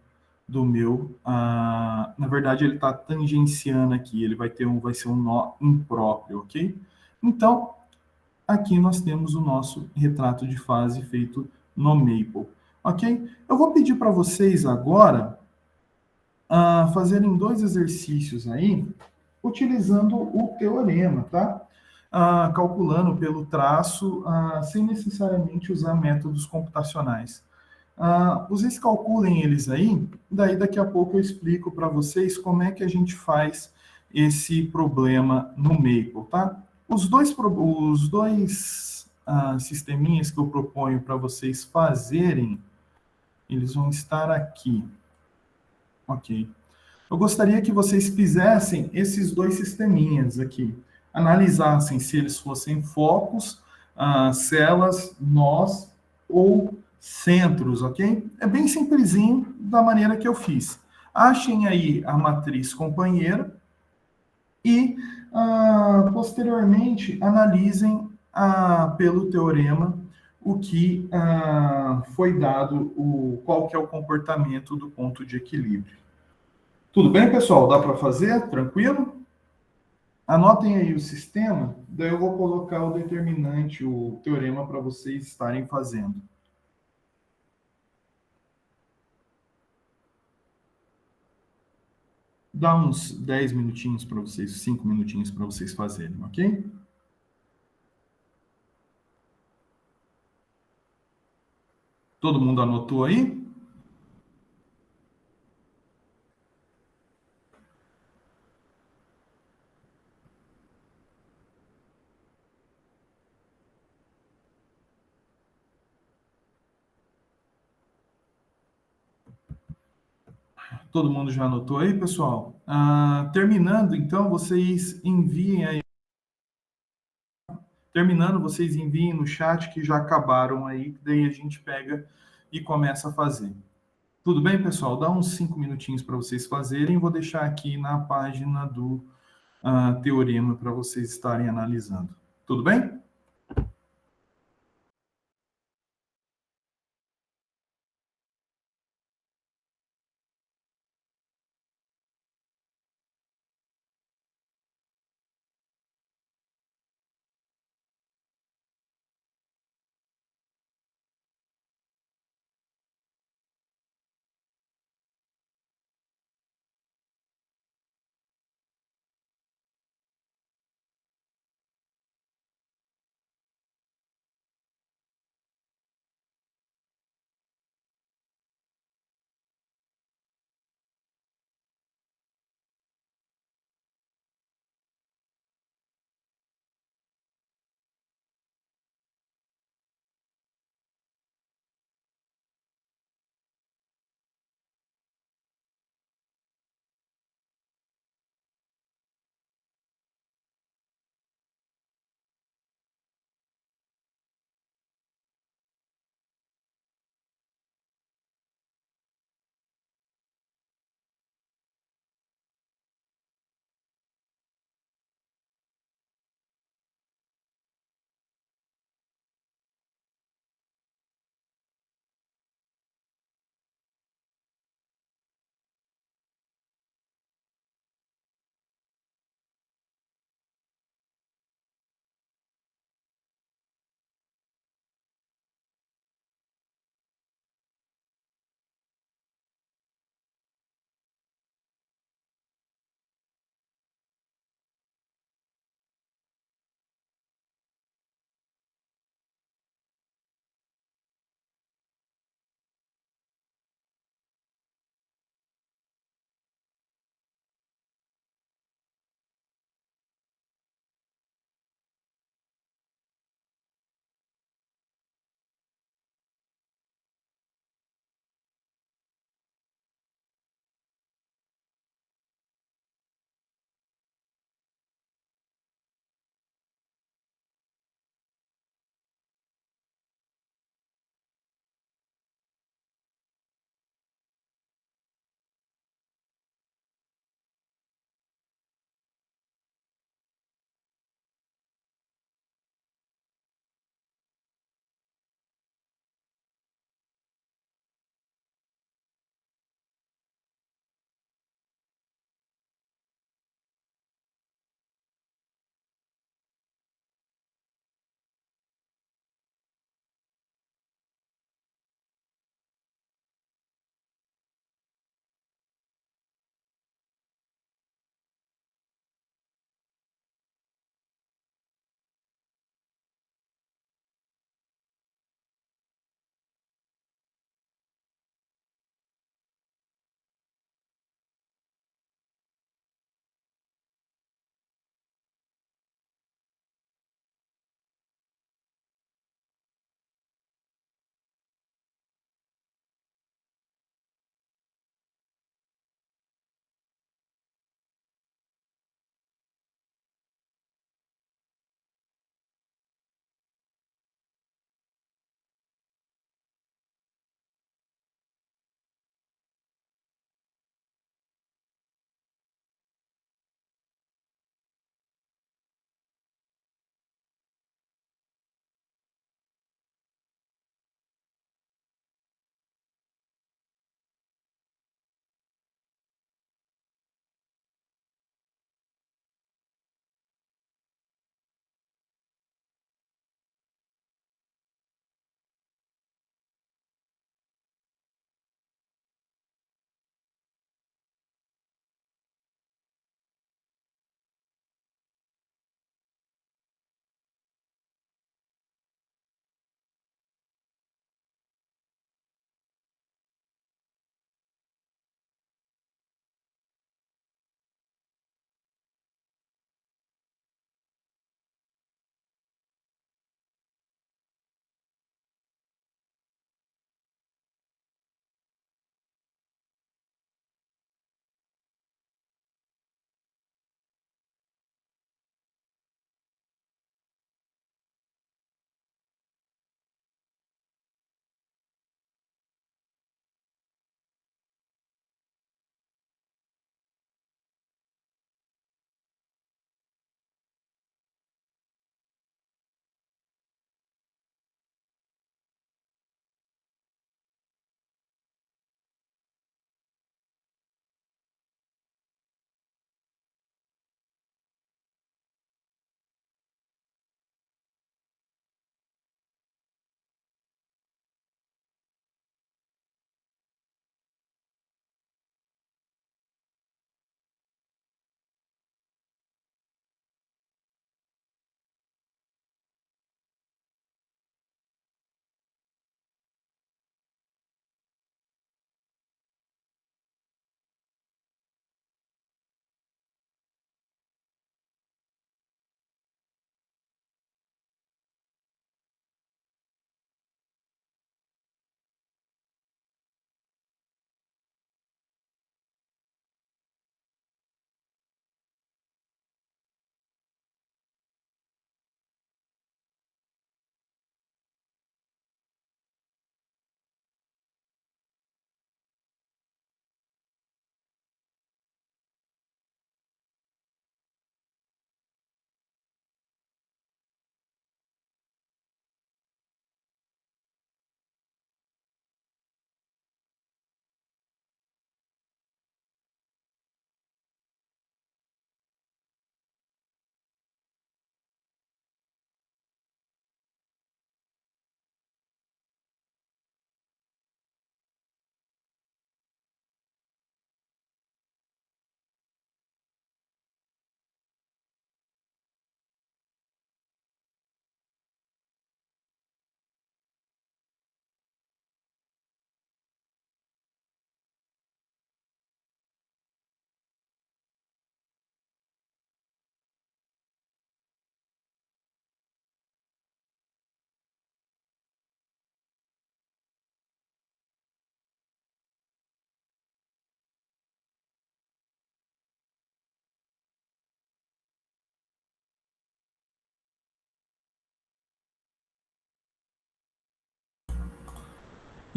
do meu, na verdade ele está tangenciando aqui, ele vai ser um nó impróprio, ok? Então, aqui nós temos o nosso retrato de fase feito no Maple, ok? Eu vou pedir para vocês agora fazerem dois exercícios aí, utilizando o teorema, tá? Calculando pelo traço, sem necessariamente usar métodos computacionais. Vocês calculem eles aí, daí daqui a pouco eu explico para vocês como é que a gente faz esse problema no Maple, tá? Os dois sisteminhas que eu proponho para vocês fazerem, eles vão estar aqui. Ok. Eu gostaria que vocês fizessem esses dois sisteminhas aqui. Analisassem se eles fossem focos, celas, nós ou centros, ok? É bem simplesinho da maneira que eu fiz. Achem aí a matriz companheira e, posteriormente, analisem pelo teorema o que foi dado, qual que é o comportamento do ponto de equilíbrio. Tudo bem, pessoal? Dá para fazer? Tranquilo? Anotem aí o sistema, daí eu vou colocar o determinante, o teorema, para vocês estarem fazendo. Dá uns 10 minutinhos para vocês, 5 minutinhos para vocês fazerem, ok? Todo mundo anotou aí? Todo mundo já anotou aí, pessoal? Terminando, então, vocês enviem aí. Terminando, vocês enviem no chat que já acabaram aí, daí a gente pega e começa a fazer. Tudo bem, pessoal? Dá uns 5 minutinhos para vocês fazerem. Vou deixar aqui na página do teorema para vocês estarem analisando. Tudo bem?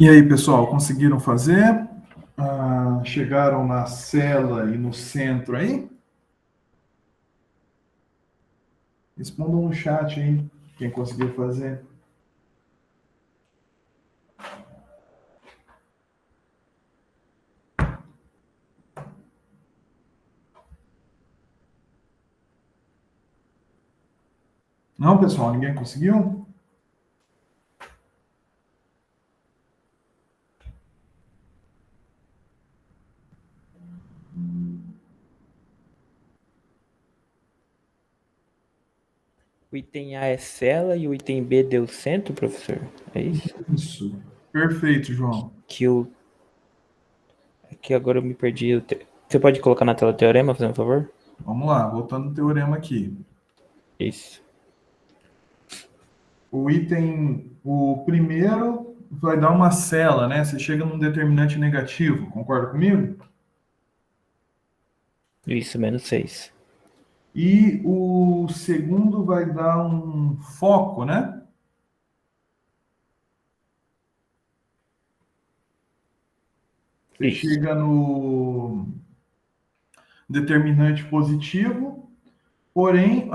E aí, pessoal, conseguiram fazer? Chegaram na cela e no centro aí? Respondam no chat aí, quem conseguiu fazer. Não, pessoal, ninguém conseguiu? O item A é cela e o item B deu centro, professor? É isso? Isso. Perfeito, João. Que agora eu me perdi. Você pode colocar na tela o teorema, fazendo um favor? Vamos lá, voltando ao teorema aqui. Isso. O primeiro vai dar uma cela, né? Você chega num determinante negativo, concorda comigo? Isso, menos 6. E o segundo vai dar um foco, né? Você Isso. chega no determinante positivo, porém,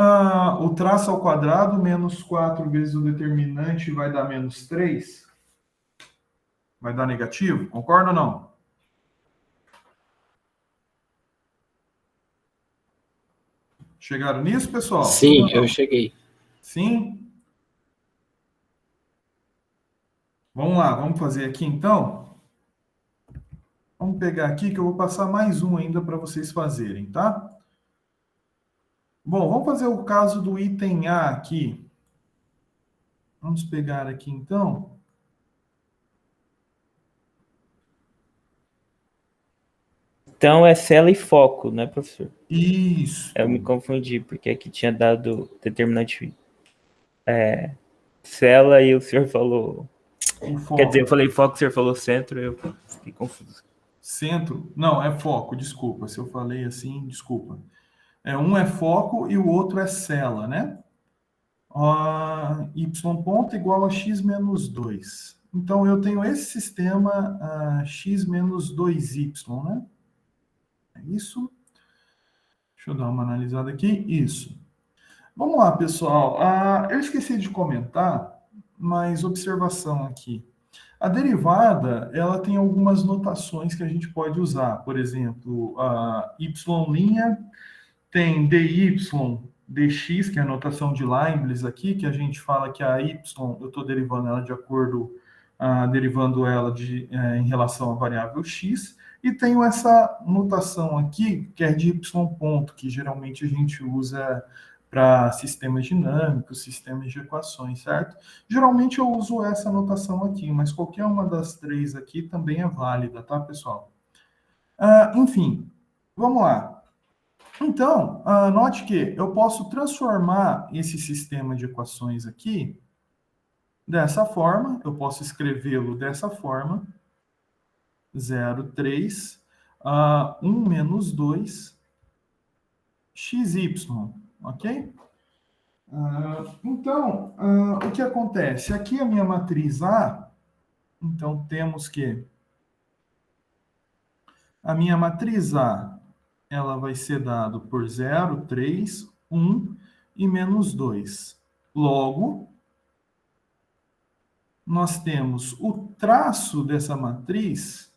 o traço ao quadrado, menos 4 vezes o determinante, vai dar menos 3. Vai dar negativo, concorda ou não? Chegaram nisso, pessoal? Sim ou Sim, eu não? cheguei. Sim? Vamos lá, vamos fazer aqui então? Vamos pegar aqui que eu vou passar mais um ainda para vocês fazerem, tá? Bom, vamos fazer o caso do item A aqui. Vamos pegar aqui então. Então é cela e foco, né, professor? Isso. Eu me confundi, porque aqui tinha dado determinante cela e o senhor falou. O Quer dizer, eu foco. falei foco, o senhor falou centro, eu fiquei confuso. Centro. Não, é foco, desculpa. Se eu falei assim, desculpa. Um é foco e o outro é cela, né? Y ponto igual a x menos 2. Então, eu tenho esse sistema x menos 2y, né? É isso. Deixa eu dar uma analisada aqui. Isso. Vamos lá, pessoal. Eu esqueci de comentar, mas observação aqui. A derivada, ela tem algumas notações que a gente pode usar. Por exemplo, a y' tem dy, dx, que é a notação de Leibniz aqui, que a gente fala que a y, eu estou derivando ela de acordo, derivando ela em relação à variável x, e tenho essa notação aqui, que é de y ponto, que geralmente a gente usa para sistemas dinâmicos, sistemas de equações, certo? Geralmente eu uso essa notação aqui, mas qualquer uma das três aqui também é válida, tá, pessoal? Enfim, vamos lá. Então, note que eu posso transformar esse sistema de equações aqui dessa forma, eu posso escrevê-lo dessa forma, 0,3, 1 menos 2, xy, ok? Então, o que acontece? Aqui a minha matriz A, então temos que a minha matriz A, ela vai ser dada por 0, 3, 1 e menos 2. Logo, nós temos o traço dessa matriz,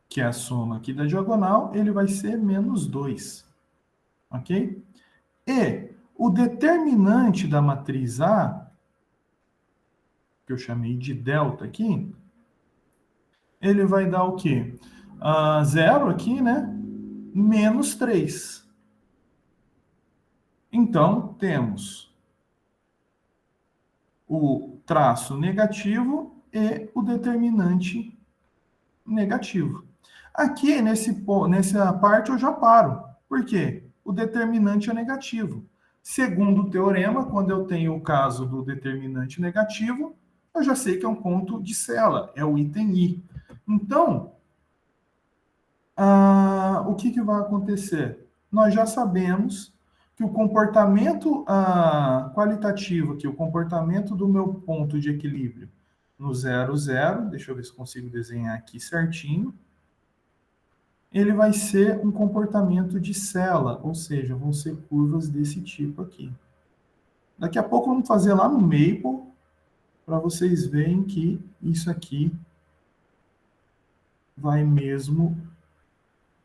que é a soma aqui da diagonal, ele vai ser menos 2. Ok? E o determinante da matriz A, que eu chamei de delta aqui, ele vai dar o quê? 0 aqui, né? Menos 3. Então, temos o traço negativo e o determinante negativo. Aqui, nessa parte, eu já paro. Por quê? O determinante é negativo. Segundo o teorema, quando eu tenho o caso do determinante negativo, eu já sei que é um ponto de cela, é o item I. Então, o que vai acontecer? Nós já sabemos que o comportamento qualitativo aqui, o comportamento do meu ponto de equilíbrio no 0, 0, deixa eu ver se consigo desenhar aqui certinho, ele vai ser um comportamento de sela, ou seja, vão ser curvas desse tipo aqui. Daqui a pouco vamos fazer lá no Maple, para vocês verem que isso aqui vai mesmo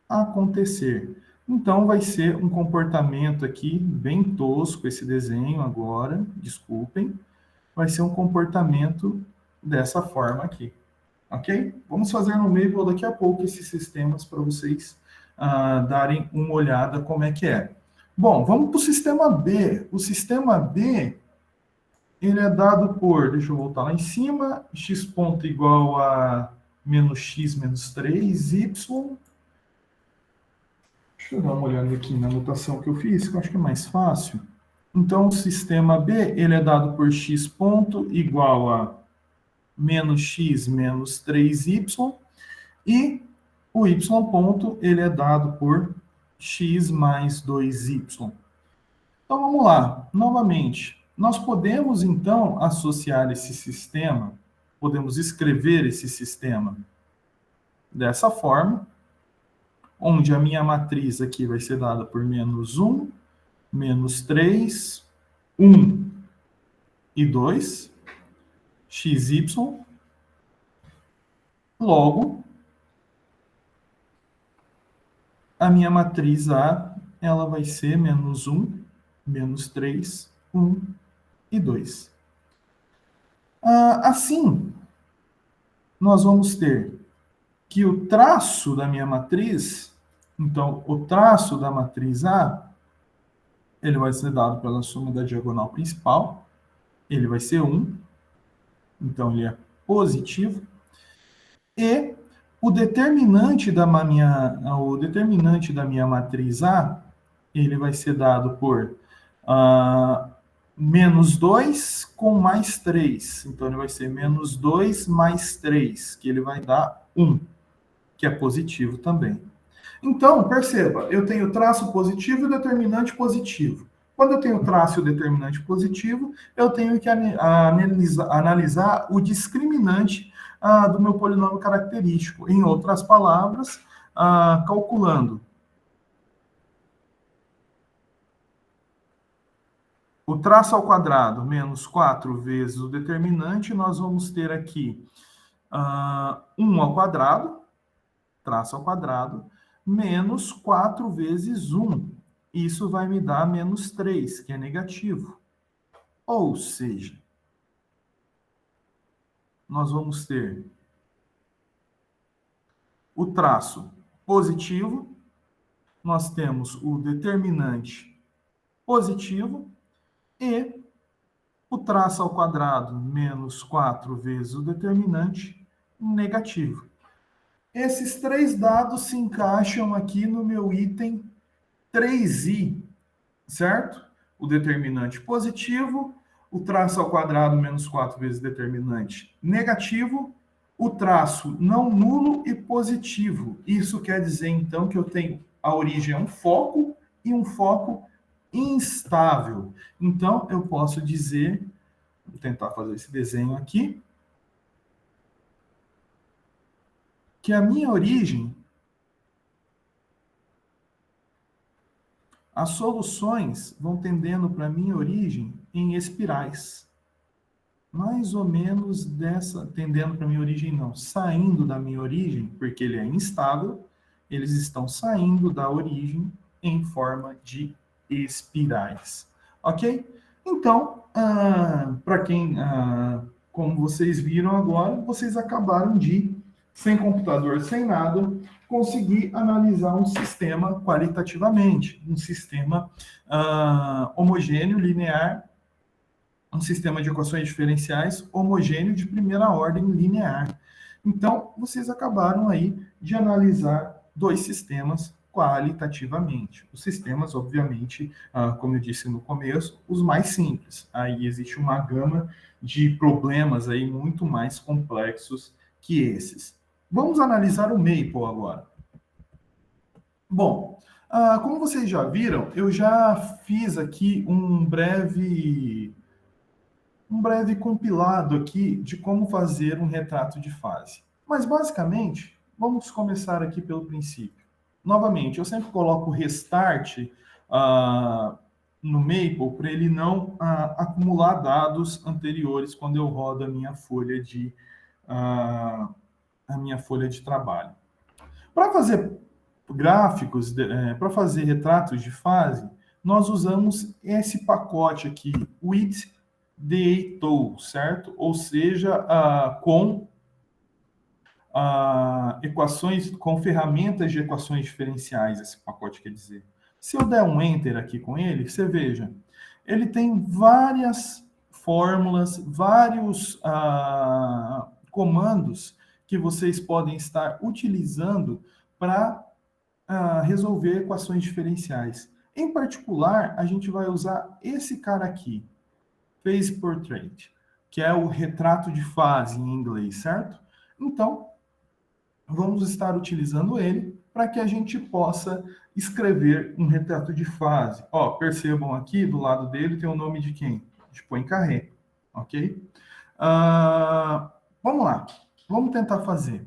acontecer. Então, vai ser um comportamento aqui bem tosco esse desenho agora, desculpem. Vai ser um comportamento dessa forma aqui, ok? Vamos fazer no Maple daqui a pouco esses sistemas para vocês darem uma olhada como é que é. Bom, vamos para o sistema B. O sistema B, ele é dado por, deixa eu voltar lá em cima, x ponto igual a menos x menos 3, y. Deixa eu dar uma olhada aqui na anotação que eu fiz, que eu acho que é mais fácil. Então, o sistema B, ele é dado por x ponto igual a menos x menos 3y, e o y ponto, ele é dado por x mais 2y. Então, vamos lá. Novamente, nós podemos, então, associar esse sistema, podemos escrever esse sistema dessa forma, onde a minha matriz aqui vai ser dada por menos 1, menos 3, 1 e 2, xy, logo, a minha matriz A, ela vai ser menos 1, menos 3, 1 e 2. Assim, nós vamos ter que o traço da minha matriz, então, o traço da matriz A, ele vai ser dado pela soma da diagonal principal, ele vai ser 1, então ele é positivo, e o determinante da minha matriz A, ele vai ser dado por menos 2 com mais 3. Então, ele vai ser menos 2 mais 3, que ele vai dar 1, que é positivo também. Então, perceba, eu tenho traço positivo e determinante positivo. Quando eu tenho traço e o determinante positivo, eu tenho que analisar o discriminante do meu polinômio característico. Em outras palavras, calculando o traço ao quadrado menos 4 vezes o determinante, nós vamos ter aqui 1 ao quadrado, traço ao quadrado, menos 4 vezes 1. Isso vai me dar menos 3, que é negativo. Ou seja, nós vamos ter o traço positivo, nós temos o determinante positivo e o traço ao quadrado menos 4 vezes o determinante negativo. Esses três dados se encaixam aqui no meu item 3i, certo? O determinante positivo, o traço ao quadrado menos 4 vezes determinante negativo, o traço não nulo e positivo. Isso quer dizer, então, que eu tenho a origem é um foco e um foco instável. Então, eu posso dizer, vou tentar fazer esse desenho aqui, que a minha origem, as soluções vão tendendo para a minha origem em espirais. Mais ou menos tendendo para a minha origem não, saindo da minha origem, porque ele é instável, eles estão saindo da origem em forma de espirais. Ok? Então, para quem, como vocês viram agora, vocês acabaram de, sem computador, sem nada, conseguir analisar um sistema qualitativamente, um sistema homogêneo, linear, um sistema de equações diferenciais homogêneo de primeira ordem linear. Então, vocês acabaram aí de analisar dois sistemas qualitativamente. Os sistemas, obviamente, como eu disse no começo, os mais simples. Aí existe uma gama de problemas aí muito mais complexos que esses. Vamos analisar o Maple agora. Bom, Como vocês já viram, eu já fiz aqui um breve compilado aqui de como fazer um retrato de fase. Mas, basicamente, vamos começar aqui pelo princípio. Novamente, eu sempre coloco restart no Maple para ele não acumular dados anteriores quando eu rodo a minha folha de trabalho. Para fazer gráficos, para fazer retratos de fase, nós usamos esse pacote aqui, with the tool, certo? Ou seja, com equações, com ferramentas de equações diferenciais, esse pacote quer dizer. Se eu der um enter aqui com ele, você veja, ele tem várias fórmulas, vários comandos que vocês podem estar utilizando para resolver equações diferenciais. Em particular, a gente vai usar esse cara aqui, Phase Portrait, que é o retrato de fase em inglês, certo? Então, vamos estar utilizando ele para que a gente possa escrever um retrato de fase. Ó, percebam aqui, do lado dele tem o nome de quem? De Poincaré, ok? Vamos lá, vamos tentar fazer.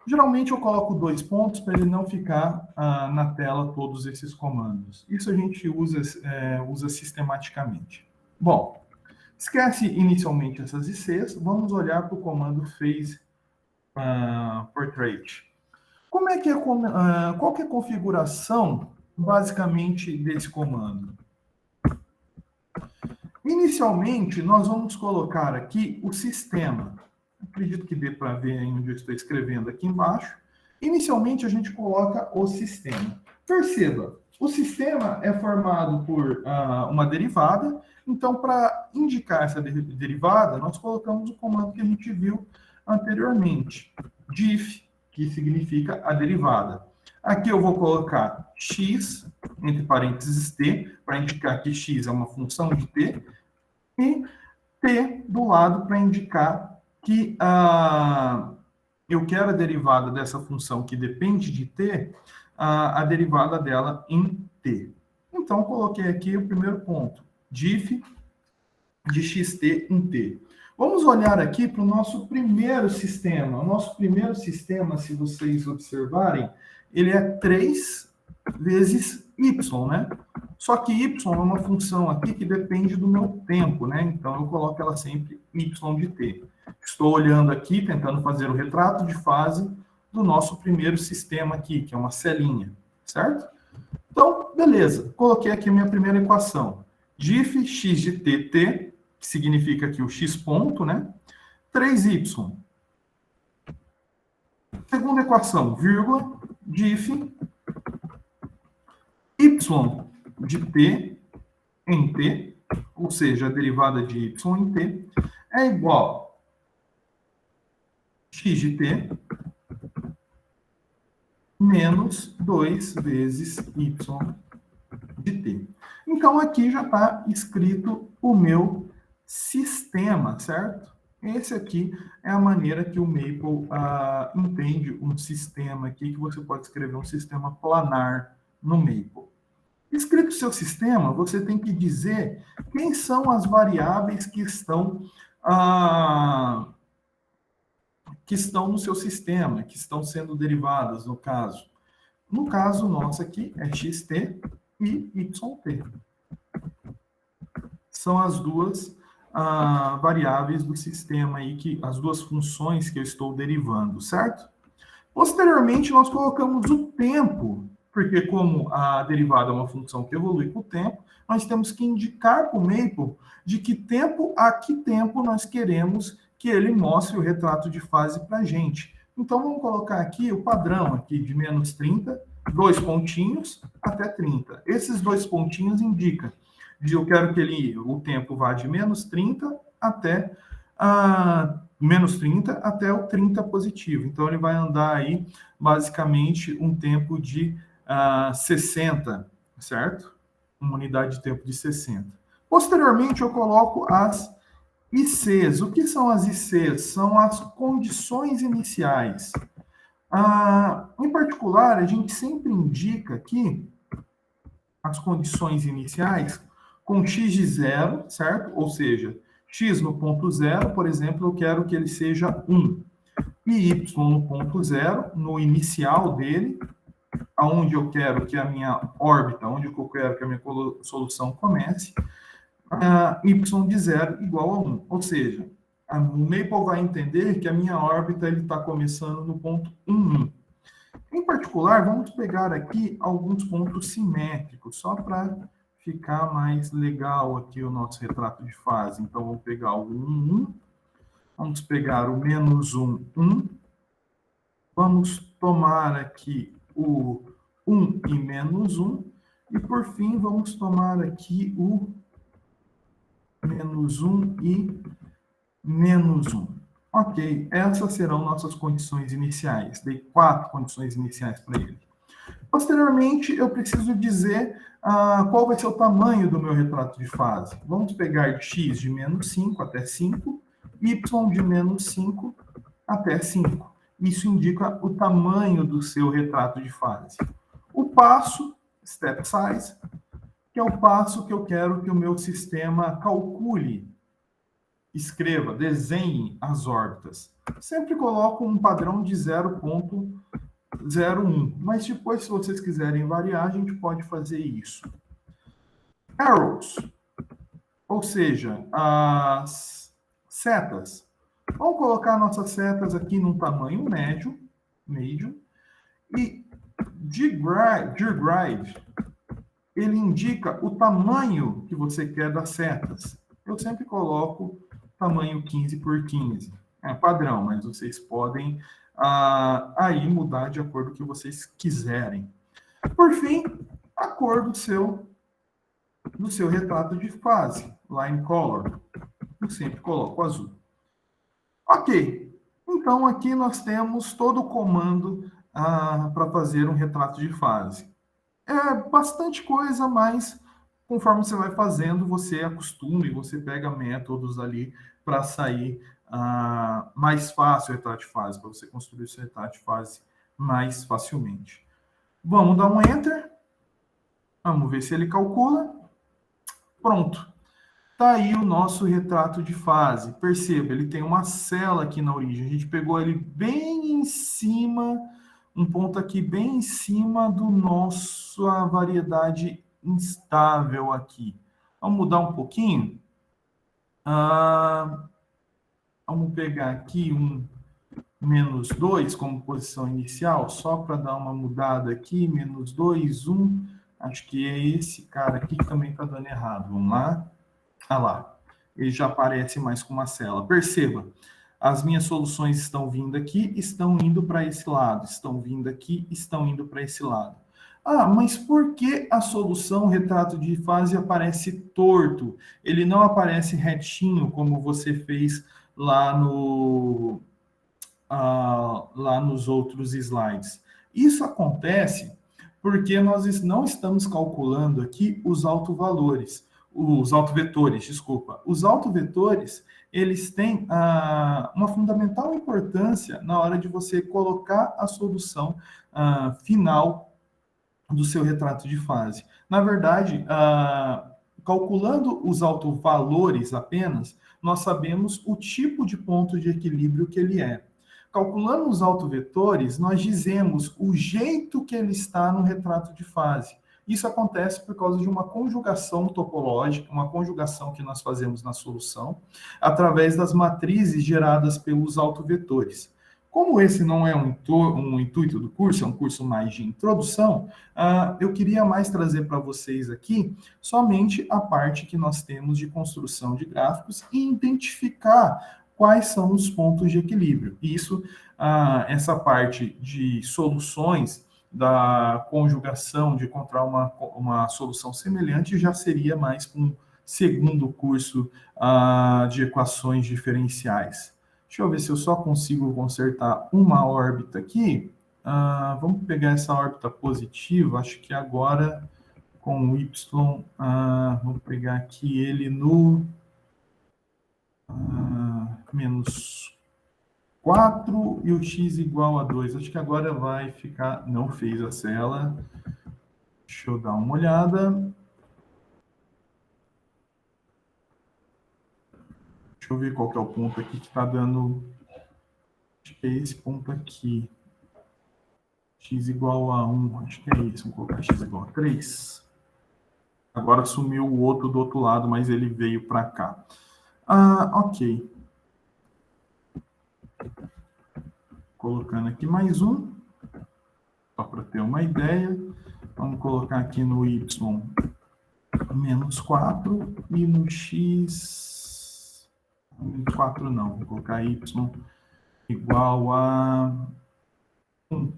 Geralmente eu coloco 2 pontos para ele não ficar na tela todos esses comandos. Isso a gente usa sistematicamente. Bom, esquece inicialmente essas ICs, vamos olhar para o comando Phase Portrait. Qual que é a configuração, basicamente, desse comando? Inicialmente, nós vamos colocar aqui o sistema. Acredito que dê para ver onde eu estou escrevendo aqui embaixo. Inicialmente, a gente coloca o sistema. Perceba, o sistema é formado por uma derivada. Então, para indicar essa derivada, nós colocamos o comando que a gente viu anteriormente. Diff, que significa a derivada. Aqui eu vou colocar x, entre parênteses t, para indicar que x é uma função de t, e t do lado para indicar que eu quero a derivada dessa função que depende de t, a derivada dela em t. Então, coloquei aqui o primeiro ponto, diff de xt em t. Vamos olhar aqui para o nosso primeiro sistema. O nosso primeiro sistema, se vocês observarem, ele é 3 vezes y, né? Só que y é uma função aqui que depende do meu tempo, né? Então, eu coloco ela sempre y de t. Estou olhando aqui, tentando fazer o retrato de fase do nosso primeiro sistema aqui, que é uma celinha, certo? Então, beleza. Coloquei aqui a minha primeira equação. Diff x de t, que significa aqui o x ponto, né? 3y. Segunda equação, vírgula, diff y de t em t, ou seja, a derivada de y em t, é igual a x de t menos 2 vezes y de t. Então, aqui já está escrito o meu sistema, certo? Esse aqui é a maneira que o Maple entende um sistema aqui, que você pode escrever um sistema planar no Maple. Escrito o seu sistema, você tem que dizer quem são as variáveis que estão no seu sistema, que estão sendo derivadas, no caso. No caso nosso aqui é xt e yt. São as duas variáveis do sistema aí, as duas funções que eu estou derivando, certo? Posteriormente, nós colocamos o tempo, porque como a derivada é uma função que evolui com o tempo, nós temos que indicar para o Maple de que tempo a que tempo nós queremos que ele mostre o retrato de fase para a gente. Então, vamos colocar aqui o padrão aqui de menos 30, 2 pontinhos até 30. Esses 2 pontinhos indicam que eu quero que o tempo vá de menos 30 até o 30 positivo. Então, ele vai andar aí, basicamente, um tempo de 60, certo? Uma unidade de tempo de 60. Posteriormente, eu coloco as ICs. O que são as ICs? São as condições iniciais. Em particular, a gente sempre indica aqui as condições iniciais com x de zero, certo? Ou seja, x no ponto zero, por exemplo, eu quero que ele seja 1. E y no ponto zero, no inicial dele, aonde eu quero que a minha órbita, onde eu quero que a minha solução comece, y de zero igual a 1. Ou seja, o Maple vai entender que a minha órbita está começando no ponto 1, 1. Em particular, vamos pegar aqui alguns pontos simétricos, só para ficar mais legal aqui o nosso retrato de fase. Então, vamos pegar o 1, 1, vamos pegar o menos 1, 1, vamos tomar aqui o 1 e menos 1, e por fim, vamos tomar aqui o menos 1 e menos 1. Ok, essas serão nossas condições iniciais. Dei 4 condições iniciais para ele. Posteriormente, eu preciso dizer qual vai ser o tamanho do meu retrato de fase. Vamos pegar x de menos 5 até 5, y de menos 5 até 5. Isso indica o tamanho do seu retrato de fase. O passo, step size, que é o passo que eu quero que o meu sistema calcule, escreva, desenhe as órbitas. Sempre coloco um padrão de 0,01, mas depois, se vocês quiserem variar, a gente pode fazer isso. Arrows, ou seja, as setas. Vamos colocar nossas setas aqui num tamanho médio, e grid, ele indica o tamanho que você quer das setas. Eu sempre coloco tamanho 15 por 15. É padrão, mas vocês podem aí mudar de acordo com o que vocês quiserem. Por fim, a cor do seu retrato de fase, line color. Eu sempre coloco azul. Ok, então aqui nós temos todo o comando para fazer um retrato de fase. É bastante coisa, mas conforme você vai fazendo, você acostuma e você pega métodos ali para sair mais fácil o retrato de fase, para você construir o seu retrato de fase mais facilmente. Vamos dar um Enter. Vamos ver se ele calcula. Pronto. Está aí o nosso retrato de fase. Perceba, ele tem uma cela aqui na origem. A gente pegou ele bem em cima, um ponto aqui bem em cima do nosso variedade instável aqui. Vamos mudar um pouquinho? Vamos pegar aqui um menos 2 como posição inicial, só para dar uma mudada aqui. Menos 2, 1. Acho que é esse cara aqui que também está dando errado. Vamos lá. Lá, ele já aparece mais com uma célula. Perceba, as minhas soluções estão vindo aqui, estão indo para esse lado, estão vindo aqui, estão indo para esse lado. Mas por que a solução retrato de fase aparece torto? Ele não aparece retinho, como você fez lá lá nos outros slides. Isso acontece porque nós não estamos calculando aqui os autovetores. Os autovetores, eles têm uma fundamental importância na hora de você colocar a solução final do seu retrato de fase. Na verdade, calculando os autovalores apenas, nós sabemos o tipo de ponto de equilíbrio que ele é. Calculando os autovetores, nós dizemos o jeito que ele está no retrato de fase. Isso acontece por causa de uma conjugação topológica, uma conjugação que nós fazemos na solução, através das matrizes geradas pelos autovetores. Como esse não é um intuito do curso, é um curso mais de introdução, eu queria mais trazer para vocês aqui somente a parte que nós temos de construção de gráficos e identificar quais são os pontos de equilíbrio. Isso, essa parte de soluções, da conjugação, de encontrar uma solução semelhante, já seria mais um segundo curso de equações diferenciais. Deixa eu ver se eu só consigo consertar uma órbita aqui. Vamos pegar essa órbita positiva, acho que agora com o Y, vamos pegar aqui ele no menos 4 e o x igual a 2. Acho que agora vai ficar... Não fez a cela. Deixa eu dar uma olhada. Deixa eu ver qual que é o ponto aqui que está dando... Acho que é esse ponto aqui. X igual a 1. Acho que é isso. Vou colocar x igual a 3. Agora sumiu o outro do outro lado, mas ele veio para cá. Ok. Colocando aqui mais um. Só para ter uma ideia. Vamos colocar aqui no y menos 4 e no x... Menos 4 não. Vou colocar y igual a 1.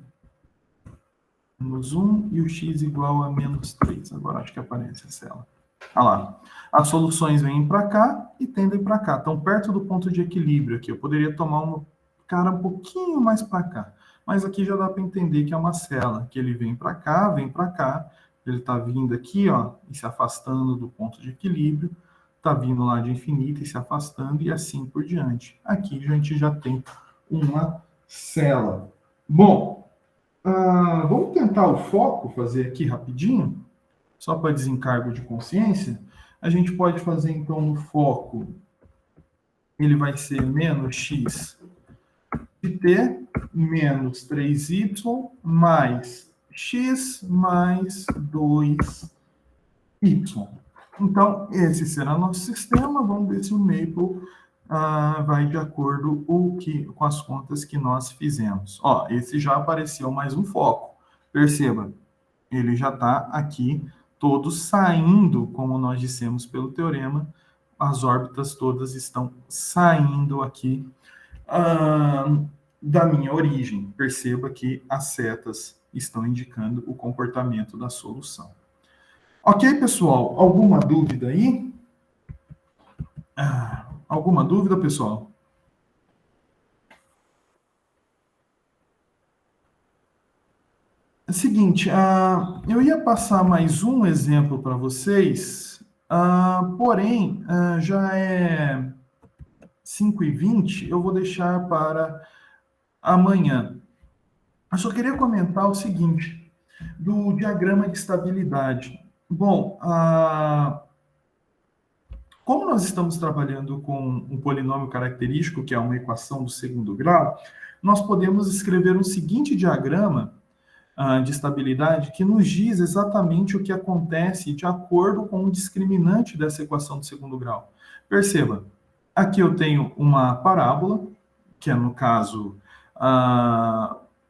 Menos 1 e o x igual a menos 3. Agora acho que aparece a célula. Olha lá. As soluções vêm para cá e tendem para cá. Estão perto do ponto de equilíbrio aqui. Eu poderia tomar uma cara um pouquinho mais para cá. Mas aqui já dá para entender que é uma célula. Que ele vem para cá, ele está vindo aqui, ó, e se afastando do ponto de equilíbrio. Está vindo lá de infinito e se afastando e assim por diante. Aqui a gente já tem uma célula. Bom, vamos tentar o foco, fazer aqui rapidinho, só para desencargo de consciência. A gente pode fazer, então, o foco, ele vai ser menos x de t, menos 3y, mais x mais 2y. Então, esse será nosso sistema. Vamos ver se o Maple vai de acordo com as contas que nós fizemos. Ó, esse já apareceu mais um foco. Perceba, ele já está aqui, todos saindo, como nós dissemos pelo teorema, as órbitas todas estão saindo aqui da minha origem. Perceba que as setas estão indicando o comportamento da solução. Ok, pessoal? Alguma dúvida aí? Alguma dúvida, pessoal? É o seguinte, eu ia passar mais um exemplo para vocês, porém, já é 5h20, eu vou deixar para amanhã. Eu só queria comentar o seguinte, do diagrama de estabilidade. Bom, como nós estamos trabalhando com um polinômio característico, que é uma equação do segundo grau, nós podemos escrever um seguinte diagrama de estabilidade que nos diz exatamente o que acontece de acordo com o discriminante dessa equação do segundo grau. Perceba, aqui eu tenho uma parábola, que é, no caso,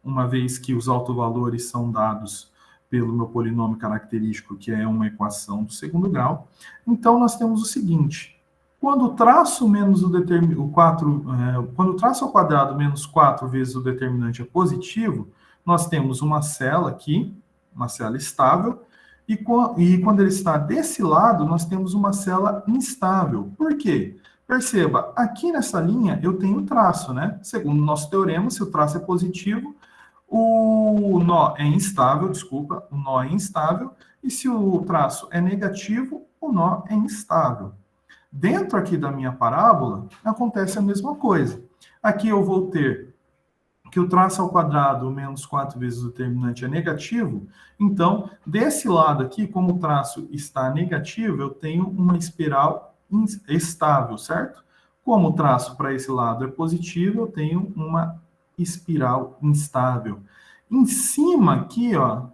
uma vez que os autovalores são dados pelo meu polinômio característico, que é uma equação do segundo grau. Então, nós temos o seguinte: quando o traço menos quando o traço ao quadrado menos 4 vezes o determinante é positivo, nós temos uma célula aqui, uma célula estável, e quando ele está desse lado, nós temos uma célula instável. Por quê? Perceba, aqui nessa linha eu tenho traço, né? Segundo o nosso teorema, se o traço é positivo, o nó é instável, o nó é instável, e se o traço é negativo, o nó é instável. Dentro aqui da minha parábola, acontece a mesma coisa. Aqui eu vou ter que o traço ao quadrado menos 4 vezes o determinante é negativo, então, desse lado aqui, como o traço está negativo, eu tenho uma espiral estável, certo? Como o traço para esse lado é positivo, eu tenho uma espiral instável. Em cima aqui, ó,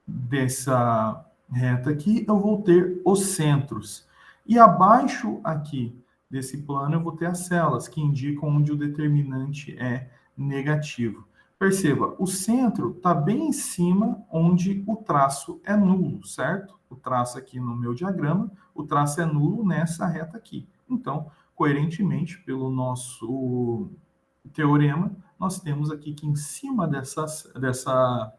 dessa reta aqui, eu vou ter os centros. E abaixo aqui desse plano, eu vou ter as células, que indicam onde o determinante é negativo. Perceba, o centro está bem em cima onde o traço é nulo, certo? O traço aqui no meu diagrama, o traço é nulo nessa reta aqui. Então, coerentemente, pelo nosso teorema, nós temos aqui que em cima dessa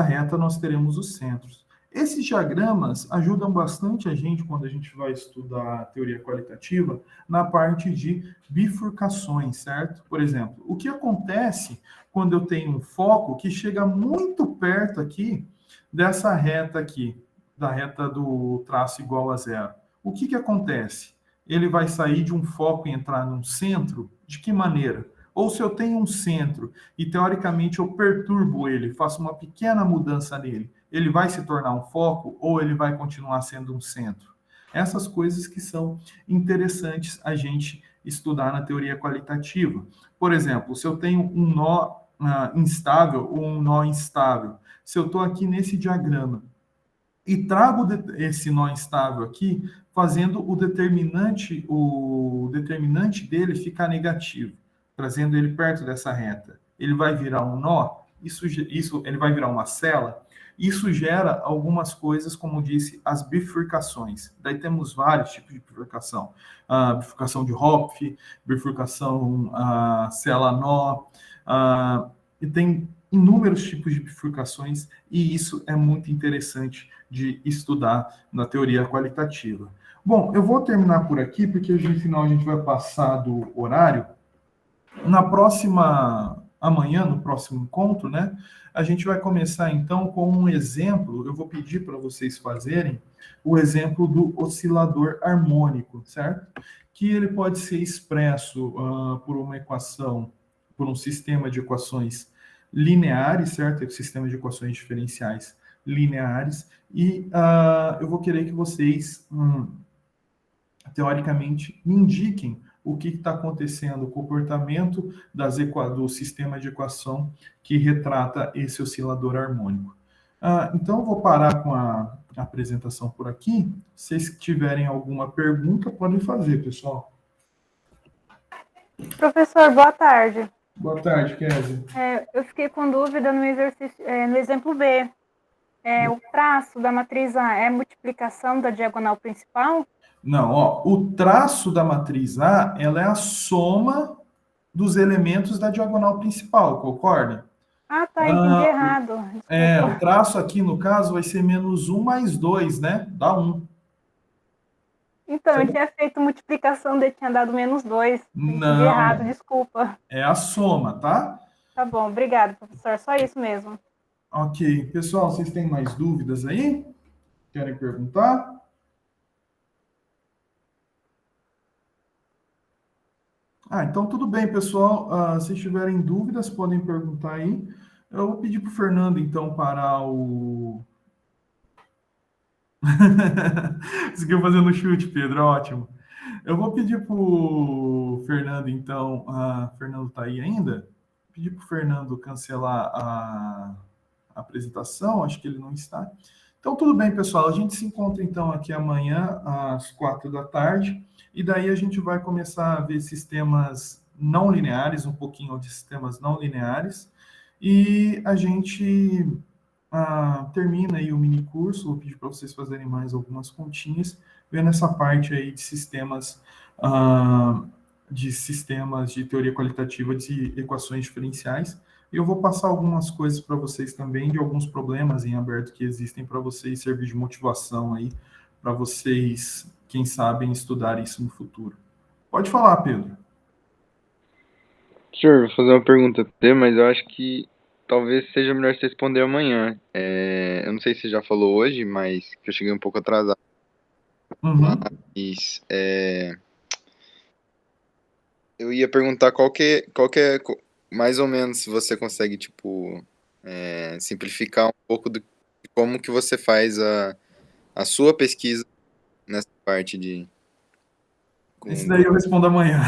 reta nós teremos os centros. Esses diagramas ajudam bastante a gente quando a gente vai estudar teoria qualitativa na parte de bifurcações, certo? Por exemplo, o que acontece quando eu tenho um foco que chega muito perto aqui dessa reta aqui, da reta do traço igual a zero? O que acontece? Ele vai sair de um foco e entrar num centro? De que maneira? Ou se eu tenho um centro e, teoricamente, eu perturbo ele, faço uma pequena mudança nele, ele vai se tornar um foco ou ele vai continuar sendo um centro? Essas coisas que são interessantes a gente estudar na teoria qualitativa. Por exemplo, se eu tenho um nó instável ou um nó instável, se eu estou aqui nesse diagrama e trago esse nó instável aqui, fazendo o determinante dele ficar negativo, trazendo ele perto dessa reta. Ele vai virar um nó, isso ele vai virar uma cela. Isso gera algumas coisas, como disse, as bifurcações. Daí temos vários tipos de bifurcação. Bifurcação de Hopf, bifurcação cela-nó, e tem inúmeros tipos de bifurcações, e isso é muito interessante de estudar na teoria qualitativa. Bom, eu vou terminar por aqui, porque no final a gente vai passar do horário. Amanhã, no próximo encontro, né, a gente vai começar então com um exemplo. Eu vou pedir para vocês fazerem o exemplo do oscilador harmônico, certo? Que ele pode ser expresso por uma equação, por um sistema de equações lineares, certo? O sistema de equações diferenciais lineares. E eu vou querer que vocês, teoricamente, me indiquem o que está acontecendo, o comportamento do sistema de equação que retrata esse oscilador harmônico. Então, eu vou parar com a apresentação por aqui. Se vocês tiverem alguma pergunta, podem fazer, pessoal. Professor, boa tarde. Boa tarde, Kézia. Eu fiquei com dúvida no exemplo B. O traço da matriz A é multiplicação da diagonal principal? Não, o traço da matriz A, ela é a soma dos elementos da diagonal principal, concorda? Tá, entendi errado. Desculpa. O traço aqui, no caso, vai ser menos 1 mais 2, né? Dá 1. Então, eu tinha feito multiplicação, daí tinha dado menos 2. Entendi errado, desculpa. É a soma, tá? Tá bom, obrigado, professor. Só isso mesmo. Ok. Pessoal, vocês têm mais dúvidas aí? Querem perguntar? Então tudo bem, pessoal. Se tiverem dúvidas, podem perguntar aí. Eu vou pedir para o Fernando, então, parar o... Você quer fazer no chute, Pedro? Ótimo. Eu vou pedir para o Fernando, então... Fernando está aí ainda? Pedir para o Fernando cancelar a apresentação. Acho que ele não está. Então, tudo bem, pessoal. A gente se encontra, então, aqui amanhã, às 4 da tarde. E daí a gente vai começar a ver sistemas não lineares, um pouquinho de sistemas não lineares. E a gente termina aí o mini curso. Vou pedir para vocês fazerem mais algumas continhas, vendo essa parte aí de sistemas de teoria qualitativa de equações diferenciais. E eu vou passar algumas coisas para vocês também, de alguns problemas em aberto que existem para vocês, servir de motivação aí, para vocês, quem sabe, estudar isso no futuro. Pode falar, Pedro. Senhor, vou fazer uma pergunta para você, mas eu acho que talvez seja melhor você responder amanhã. Eu não sei se você já falou hoje, mas que eu cheguei um pouco atrasado. Mas eu ia perguntar qual que é, mais ou menos, se você consegue, tipo, simplificar um pouco de como que você faz a sua pesquisa nessa parte de... Isso daí eu respondo amanhã.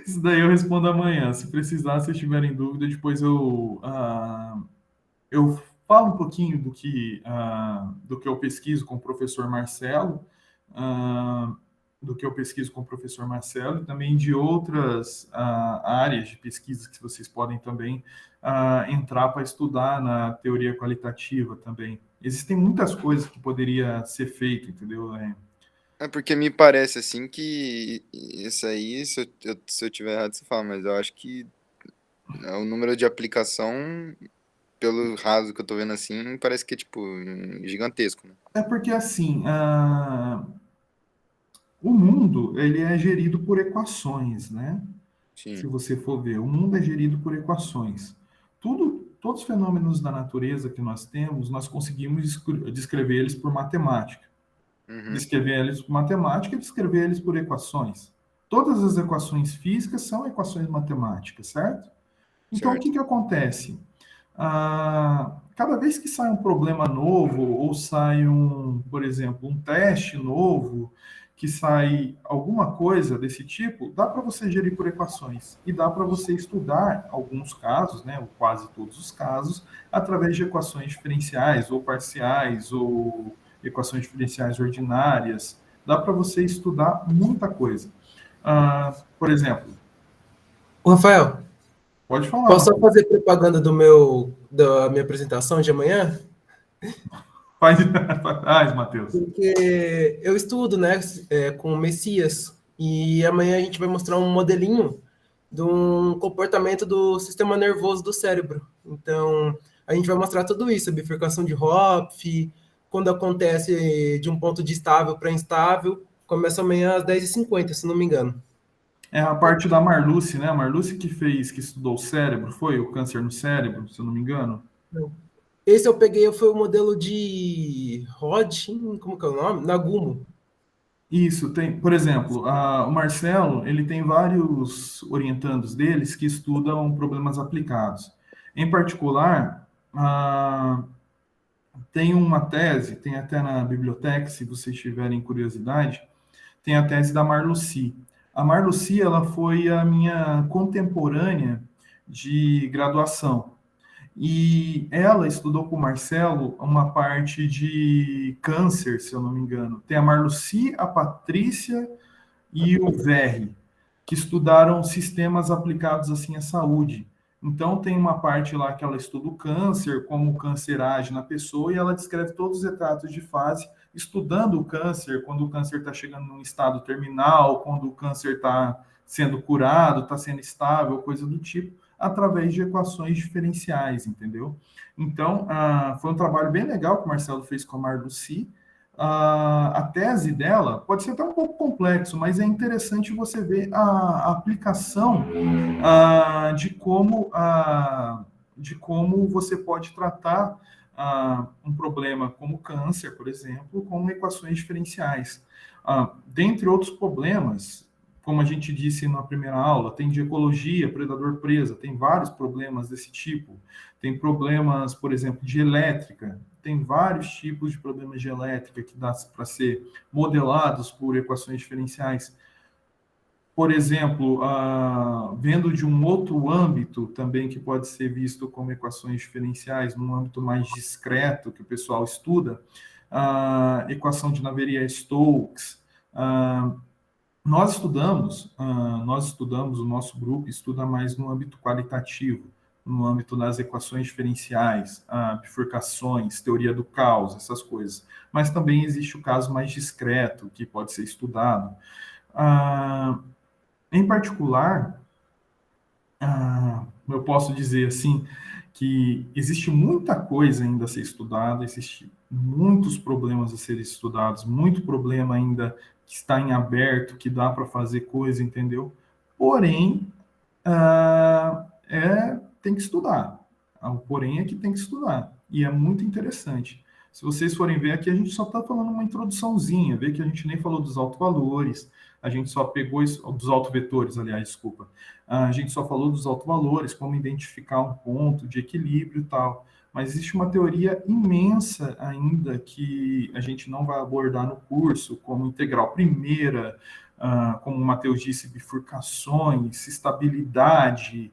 Isso daí eu respondo amanhã. Se precisar, se tiverem dúvida, depois eu falo um pouquinho do que eu pesquiso com o professor Marcelo, e também de outras áreas de pesquisa que vocês podem também entrar para estudar na teoria qualitativa também. Existem muitas coisas que poderia ser feito, entendeu? Porque me parece assim que isso aí, se eu tiver errado, você fala, mas eu acho que o número de aplicação, pelo raso que eu tô vendo assim, parece que é, tipo, gigantesco, né? É porque, assim, o mundo, ele é gerido por equações, né? Sim. Se você for ver, o mundo é gerido por equações. Todos os fenômenos da natureza que nós temos, nós conseguimos descrever eles por matemática. Descrever eles por matemática e descrever eles por equações. Todas as equações físicas são equações matemáticas, certo? Então, o Certo. que acontece? Cada vez que sai um problema novo, ou sai por exemplo, um teste novo, que sai alguma coisa desse tipo, dá para você gerir por equações. E dá para você estudar alguns casos, né, ou quase todos os casos, através de equações diferenciais, ou parciais, ou equações diferenciais ordinárias. Dá para você estudar muita coisa. Por exemplo, Ô, Rafael, pode falar, posso só Matheus. fazer propaganda da minha apresentação de amanhã? Faz, faz, Matheus. Porque eu estudo, né, com o Messias, e amanhã a gente vai mostrar um modelinho de um comportamento do sistema nervoso do cérebro. Então, a gente vai mostrar tudo isso, a bifurcação de Hopf, quando acontece de um ponto de estável para instável, começa amanhã às 10h50, se não me engano. É a parte da Marluce, né? A Marluce que estudou o cérebro, foi o câncer no cérebro, se eu não me engano. Esse eu peguei, foi o modelo de Hodgkin, como que é o nome? Nagumo. Isso, tem, por exemplo, o Marcelo, ele tem vários orientandos deles que estudam problemas aplicados. Em particular, tem uma tese, tem até na biblioteca, se vocês tiverem curiosidade, tem a tese da Marlucy. A Marlucy, ela foi a minha contemporânea de graduação. E ela estudou com o Marcelo uma parte de câncer, se eu não me engano. Tem a Marlucy, a Patrícia e o Verri, que estudaram sistemas aplicados assim à saúde. Então tem uma parte lá que ela estuda o câncer, como o câncer age na pessoa, e ela descreve todos os retratos de fase, estudando o câncer, quando o câncer está chegando num estado terminal, quando o câncer está sendo curado, está sendo estável, coisa do tipo, através de equações diferenciais, entendeu? Então, foi um trabalho bem legal que o Marcelo fez com a Marlucy. A tese dela pode ser até um pouco complexo, mas é interessante você ver a aplicação de como você pode tratar um problema como câncer, por exemplo, com equações diferenciais. Dentre outros problemas, como a gente disse na primeira aula, tem de ecologia, predador-presa, tem vários problemas desse tipo. Tem problemas, por exemplo, de elétrica, tem vários tipos de problemas de elétrica que dá para ser modelados por equações diferenciais. Por exemplo, vendo de um outro âmbito também que pode ser visto como equações diferenciais, num âmbito mais discreto que o pessoal estuda, a equação de Navier-Stokes. Nós estudamos, o nosso grupo estuda mais no âmbito qualitativo, no âmbito das equações diferenciais, bifurcações, teoria do caos, essas coisas. Mas também existe o caso mais discreto, que pode ser estudado. Em particular, eu posso dizer assim, que existe muita coisa ainda a ser estudada, existe muitos problemas a serem estudados, muito problema ainda que está em aberto, que dá para fazer coisa, entendeu? Porém, tem que estudar. O porém é que tem que estudar. E é muito interessante. Se vocês forem ver aqui, a gente só está falando uma introduçãozinha, vê que a gente nem falou dos autovalores, a gente só pegou isso, dos autovetores, aliás, desculpa. A gente só falou dos autovalores, como identificar um ponto de equilíbrio e tal. Mas existe uma teoria imensa ainda que a gente não vai abordar no curso, como integral primeira, como o Matheus disse, bifurcações, estabilidade.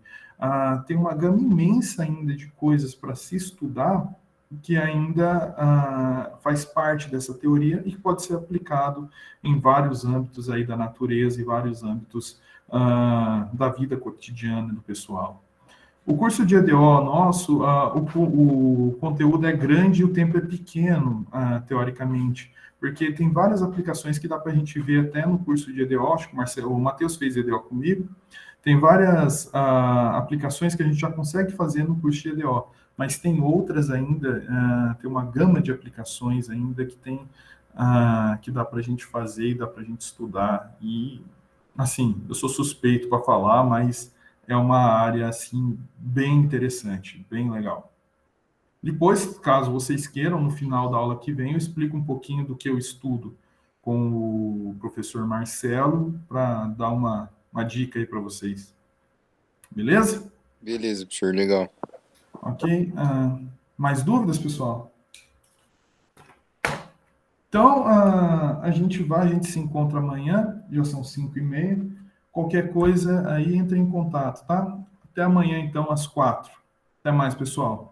Tem uma gama imensa ainda de coisas para se estudar que ainda faz parte dessa teoria e que pode ser aplicado em vários âmbitos aí da natureza e vários âmbitos da vida cotidiana do pessoal. O curso de EDO nosso, o conteúdo é grande e o tempo é pequeno, teoricamente, porque tem várias aplicações que dá para a gente ver até no curso de EDO, acho que o Matheus fez EDO comigo, tem várias aplicações que a gente já consegue fazer no curso de EDO, mas tem outras ainda, tem uma gama de aplicações ainda que dá para a gente fazer e dá para a gente estudar. E, assim, eu sou suspeito para falar, mas é uma área, assim, bem interessante, bem legal. Depois, caso vocês queiram, no final da aula que vem, eu explico um pouquinho do que eu estudo com o professor Marcelo para dar uma dica aí para vocês. Beleza? Beleza, professor, legal. Ok? Mais dúvidas, pessoal? Então, a gente se encontra amanhã, já são 5h30. Qualquer coisa aí, entre em contato, tá? Até amanhã, então, às 4h. Até mais, pessoal.